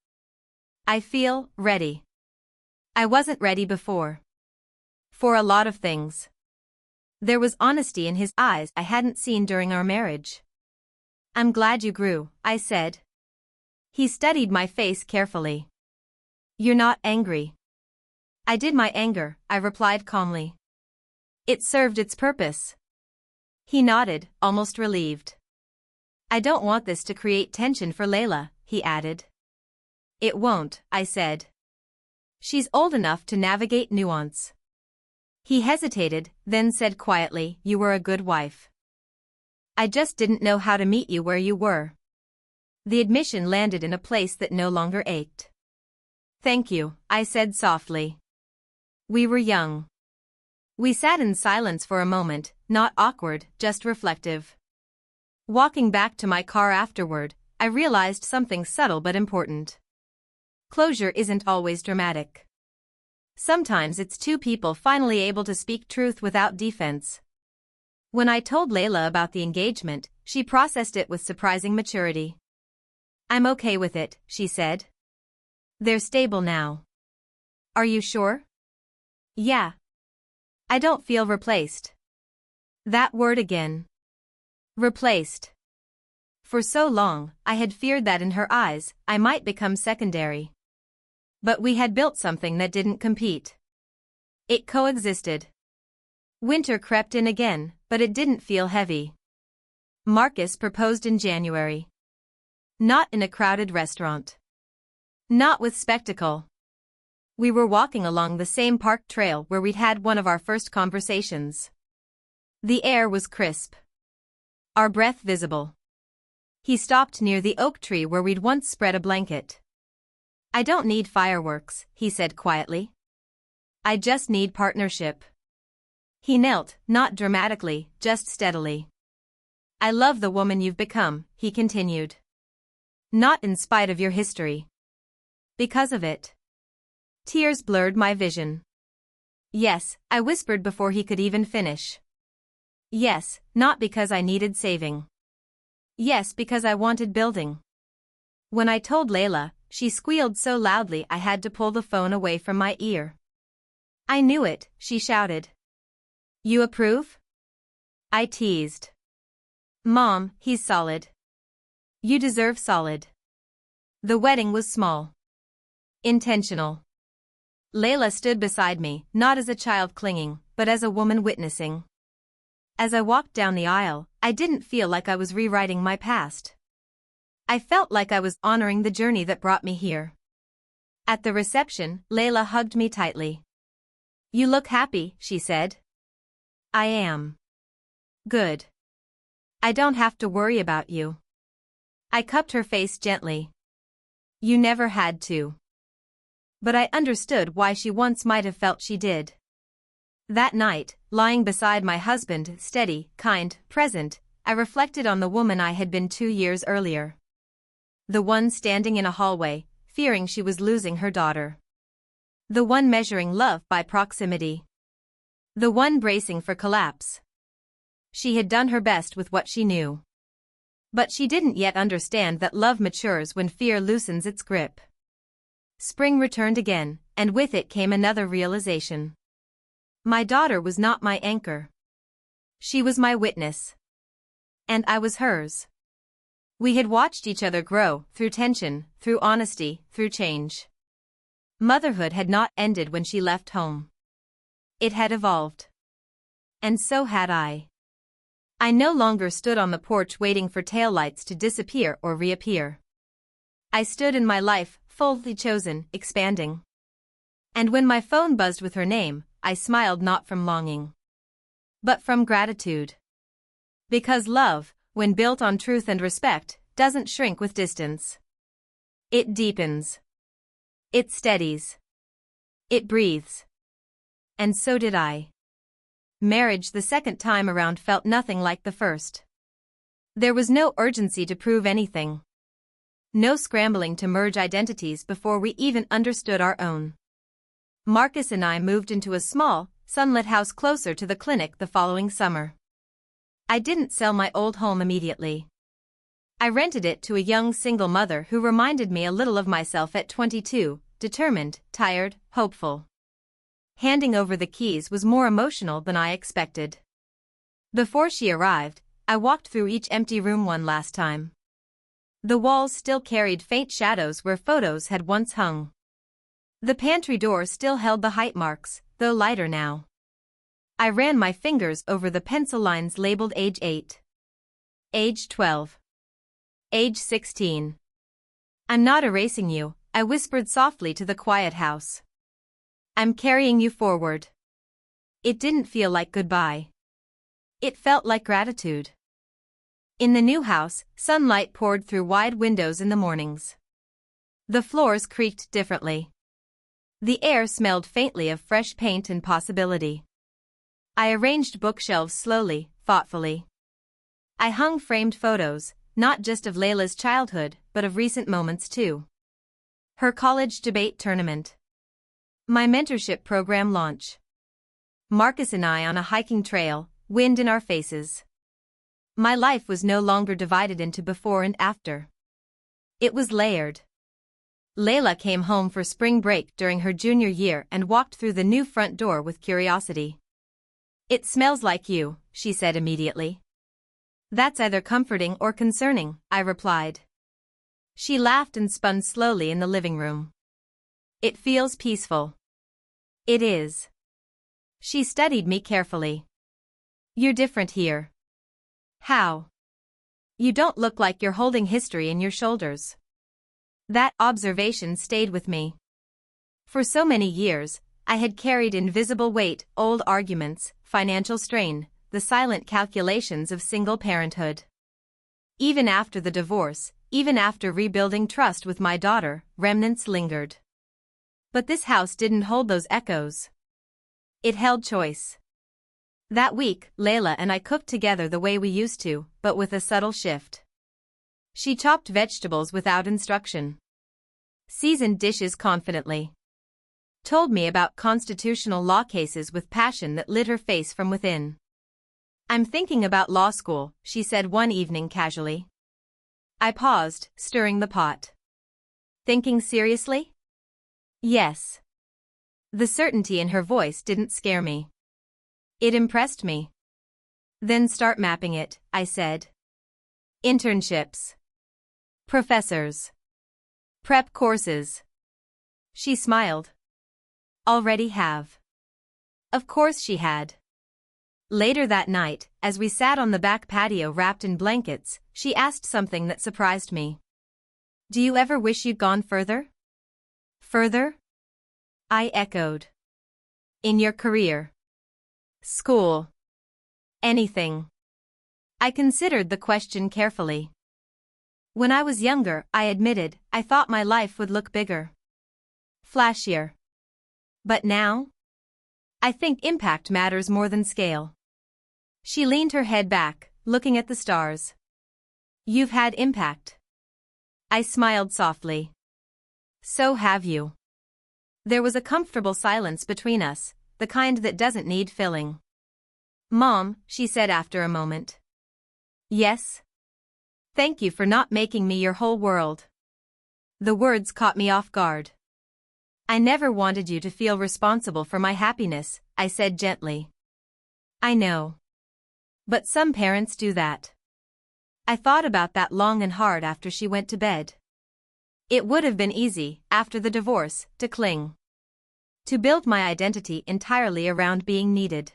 I feel ready. I wasn't ready before. For a lot of things. There was honesty in his eyes I hadn't seen during our marriage. I'm glad you grew, I said. He studied my face carefully. You're not angry. I did my anger, I replied calmly. It served its purpose. He nodded, almost relieved. I don't want this to create tension for Layla, he added. It won't, I said. She's old enough to navigate nuance. He hesitated, then said quietly, you were a good wife. I just didn't know how to meet you where you were. The admission landed in a place that no longer ached. Thank you, I said softly. We were young. We sat in silence for a moment, not awkward, just reflective. Walking back to my car afterward, I realized something subtle but important. Closure isn't always dramatic. Sometimes it's two people finally able to speak truth without defense. When I told Layla about the engagement, she processed it with surprising maturity. I'm okay with it, she said. They're stable now. Are you sure? Yeah. I don't feel replaced. That word again. Replaced. For so long, I had feared that in her eyes, I might become secondary. But we had built something that didn't compete. It coexisted. Winter crept in again, but it didn't feel heavy. Marcus proposed in January. Not in a crowded restaurant. Not with spectacle. We were walking along the same park trail where we'd had one of our first conversations. The air was crisp. Our breath visible. He stopped near the oak tree where we'd once spread a blanket. I don't need fireworks, he said quietly. I just need partnership. He knelt, not dramatically, just steadily. I love the woman you've become, he continued. Not in spite of your history. Because of it. Tears blurred my vision. Yes, I whispered before he could even finish. Yes, not because I needed saving. Yes, because I wanted building. When I told Layla, she squealed so loudly I had to pull the phone away from my ear. I knew it, she shouted. You approve? I teased. Mom, he's solid. You deserve solid. The wedding was small. Intentional. Layla stood beside me, not as a child clinging, but as a woman witnessing. As I walked down the aisle, I didn't feel like I was rewriting my past. I felt like I was honoring the journey that brought me here. At the reception, Layla hugged me tightly. You look happy, she said. I am. Good. I don't have to worry about you. I cupped her face gently. You never had to. But I understood why she once might have felt she did. That night, lying beside my husband, steady, kind, present, I reflected on the woman I had been 2 years earlier. The one standing in a hallway, fearing she was losing her daughter. The one measuring love by proximity. The one bracing for collapse. She had done her best with what she knew. But she didn't yet understand that love matures when fear loosens its grip. Spring returned again, and with it came another realization. My daughter was not my anchor. She was my witness. And I was hers. We had watched each other grow, through tension, through honesty, through change. Motherhood had not ended when she left home. It had evolved. And so had I. I no longer stood on the porch waiting for taillights to disappear or reappear. I stood in my life, fully chosen, expanding. And when my phone buzzed with her name, I smiled not from longing, but from gratitude. Because love, when built on truth and respect, doesn't shrink with distance. It deepens. It steadies. It breathes. And so did I. Marriage the second time around felt nothing like the first. There was no urgency to prove anything. No scrambling to merge identities before we even understood our own. Marcus and I moved into a small, sunlit house closer to the clinic the following summer. I didn't sell my old home immediately. I rented it to a young single mother who reminded me a little of myself at 22, determined, tired, hopeful. Handing over the keys was more emotional than I expected. Before she arrived, I walked through each empty room one last time. The walls still carried faint shadows where photos had once hung. The pantry door still held the height marks, though lighter now. I ran my fingers over the pencil lines labeled age 8. Age 12. Age 16. I'm not erasing you, I whispered softly to the quiet house. I'm carrying you forward. It didn't feel like goodbye. It felt like gratitude. In the new house, sunlight poured through wide windows in the mornings. The floors creaked differently. The air smelled faintly of fresh paint and possibility. I arranged bookshelves slowly, thoughtfully. I hung framed photos, not just of Layla's childhood, but of recent moments too. Her college debate tournament. My mentorship program launch. Marcus and I on a hiking trail, wind in our faces. My life was no longer divided into before and after. It was layered. Layla came home for spring break during her junior year and walked through the new front door with curiosity. It smells like you, she said immediately. That's either comforting or concerning, I replied. She laughed and spun slowly in the living room. It feels peaceful. It is. She studied me carefully. You're different here. How? You don't look like you're holding history in your shoulders. That observation stayed with me. For so many years, I had carried invisible weight, old arguments, financial strain, the silent calculations of single parenthood. Even after the divorce, even after rebuilding trust with my daughter, remnants lingered. But this house didn't hold those echoes. It held choice. That week, Layla and I cooked together the way we used to, but with a subtle shift. She chopped vegetables without instruction. Seasoned dishes confidently. Told me about constitutional law cases with passion that lit her face from within. I'm thinking about law school, she said one evening casually. I paused, stirring the pot. Thinking seriously? Yes. The certainty in her voice didn't scare me. It impressed me. Then start mapping it, I said. Internships. Professors. Prep courses. She smiled. Already have. Of course she had. Later that night, as we sat on the back patio wrapped in blankets, she asked something that surprised me. Do you ever wish you'd gone further? Further? I echoed. In your career. School. Anything. I considered the question carefully. When I was younger, I admitted, I thought my life would look bigger, flashier. But now? I think impact matters more than scale. She leaned her head back, looking at the stars. You've had impact. I smiled softly. So have you. There was a comfortable silence between us, the kind that doesn't need filling. Mom, she said after a moment. Yes? Thank you for not making me your whole world. The words caught me off guard. I never wanted you to feel responsible for my happiness, I said gently. I know. But some parents do that. I thought about that long and hard after she went to bed. It would have been easy, after the divorce, to cling. To build my identity entirely around being needed.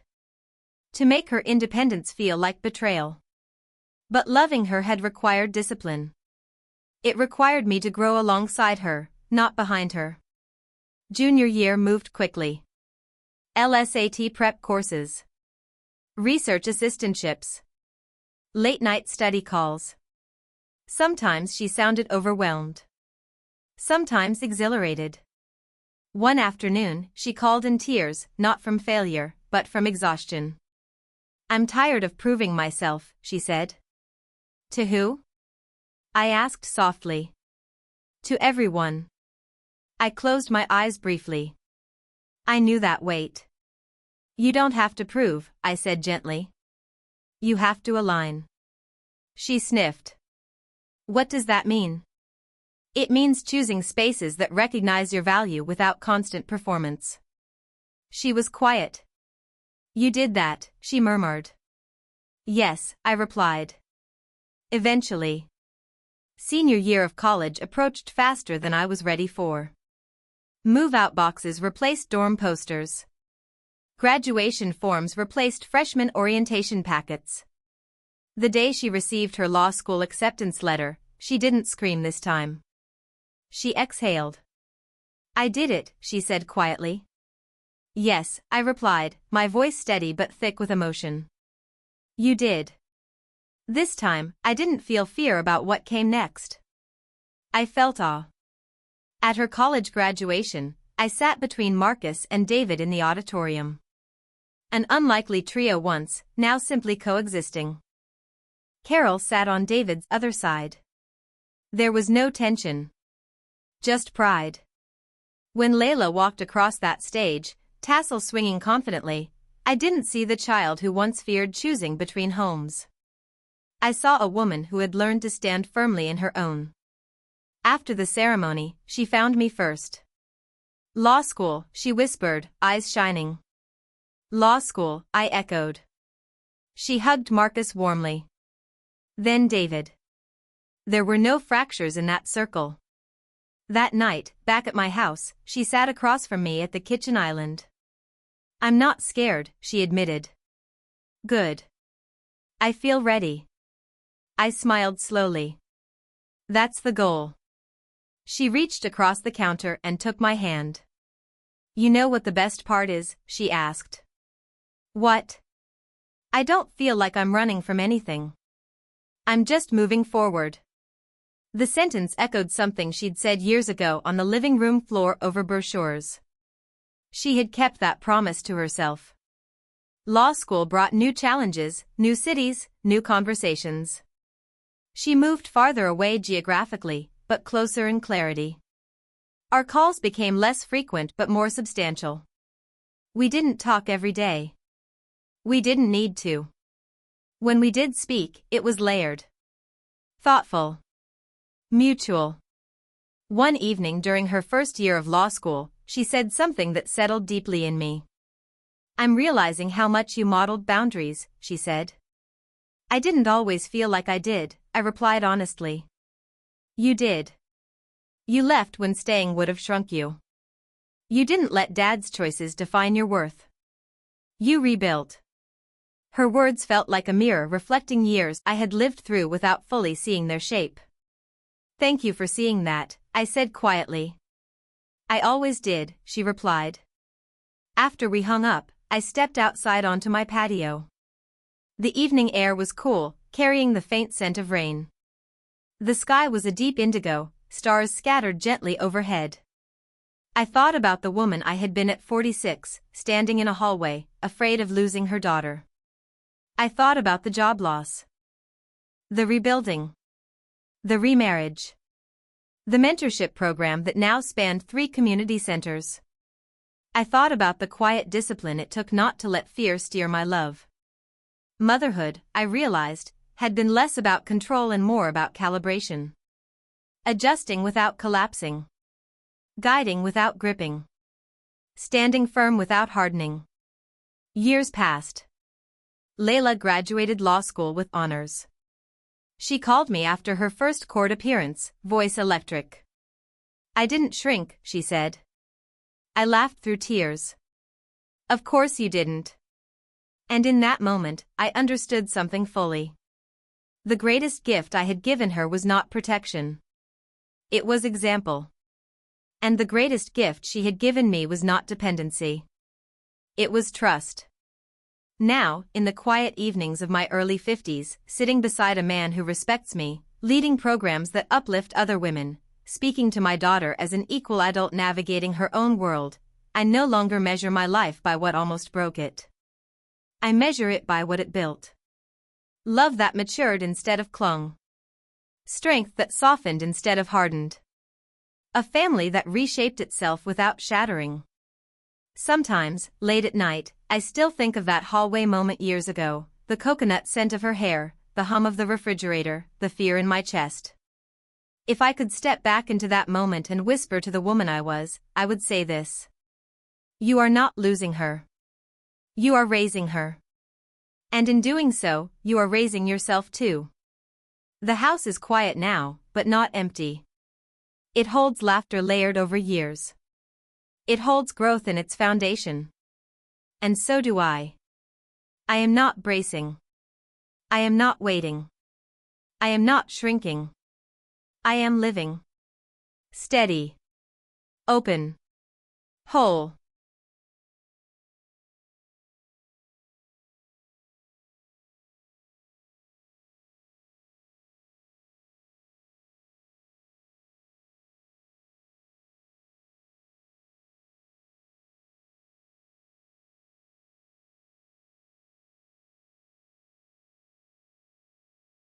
To make her independence feel like betrayal. But loving her had required discipline. It required me to grow alongside her, not behind her. Junior year moved quickly. LSAT prep courses. Research assistantships. Late-night study calls. Sometimes she sounded overwhelmed. Sometimes exhilarated. One afternoon, she called in tears, not from failure, but from exhaustion. I'm tired of proving myself, she said. To who? I asked softly. To everyone. I closed my eyes briefly. I knew that weight. You don't have to prove, I said gently. You have to align. She sniffed. What does that mean? It means choosing spaces that recognize your value without constant performance. She was quiet. You did that, she murmured. Yes, I replied. Eventually. Senior year of college approached faster than I was ready for. Move-out boxes replaced dorm posters. Graduation forms replaced freshman orientation packets. The day she received her law school acceptance letter, she didn't scream this time. She exhaled. I did it, she said quietly. Yes, I replied, my voice steady but thick with emotion. You did. This time, I didn't feel fear about what came next. I felt awe. At her college graduation, I sat between Marcus and David in the auditorium. An unlikely trio once, now simply coexisting. Carol sat on David's other side. There was no tension. Just pride. When Layla walked across that stage, tassel swinging confidently, I didn't see the child who once feared choosing between homes. I saw a woman who had learned to stand firmly in her own. After the ceremony, she found me first. Law school, she whispered, eyes shining. Law school, I echoed. She hugged Marcus warmly. Then David. There were no fractures in that circle. That night, back at my house, she sat across from me at the kitchen island. I'm not scared, she admitted. Good. I feel ready. I smiled slowly. That's the goal. She reached across the counter and took my hand. You know what the best part is? She asked. What? I don't feel like I'm running from anything. I'm just moving forward. The sentence echoed something she'd said years ago on the living room floor over brochures. She had kept that promise to herself. Law school brought new challenges, new cities, new conversations. She moved farther away geographically, but closer in clarity. Our calls became less frequent but more substantial. We didn't talk every day. We didn't need to. When we did speak, it was layered. Thoughtful. Mutual. One evening during her first year of law school, she said something that settled deeply in me. I'm realizing how much you modeled boundaries, she said. I didn't always feel like I did, I replied honestly. You did. You left when staying would have shrunk you. You didn't let Dad's choices define your worth. You rebuilt. Her words felt like a mirror reflecting years I had lived through without fully seeing their shape. Thank you for seeing that, I said quietly. I always did, she replied. After we hung up, I stepped outside onto my patio. The evening air was cool, carrying the faint scent of rain. The sky was a deep indigo, stars scattered gently overhead. I thought about the woman I had been at 46, standing in a hallway, afraid of losing her daughter. I thought about the job loss, the rebuilding, the remarriage, the mentorship program that now spanned 3 community centers. I thought about the quiet discipline it took not to let fear steer my love. Motherhood, I realized, had been less about control and more about calibration. Adjusting without collapsing. Guiding without gripping. Standing firm without hardening. Years passed. Layla graduated law school with honors. She called me after her first court appearance, voice electric. "I didn't shrink," she said. I laughed through tears. "Of course you didn't." And in that moment, I understood something fully. The greatest gift I had given her was not protection. It was example. And the greatest gift she had given me was not dependency. It was trust. Now, in the quiet evenings of my early 50s, sitting beside a man who respects me, leading programs that uplift other women, speaking to my daughter as an equal adult navigating her own world, I no longer measure my life by what almost broke it. I measure it by what it built. Love that matured instead of clung. Strength that softened instead of hardened. A family that reshaped itself without shattering. Sometimes, late at night, I still think of that hallway moment years ago, the coconut scent of her hair, the hum of the refrigerator, the fear in my chest. If I could step back into that moment and whisper to the woman I was, I would say this. You are not losing her. You are raising her. And in doing so, you are raising yourself too. The house is quiet now, but not empty. It holds laughter layered over years. It holds growth in its foundation. And so do I. I am not bracing. I am not waiting. I am not shrinking. I am living. Steady. Open. Whole.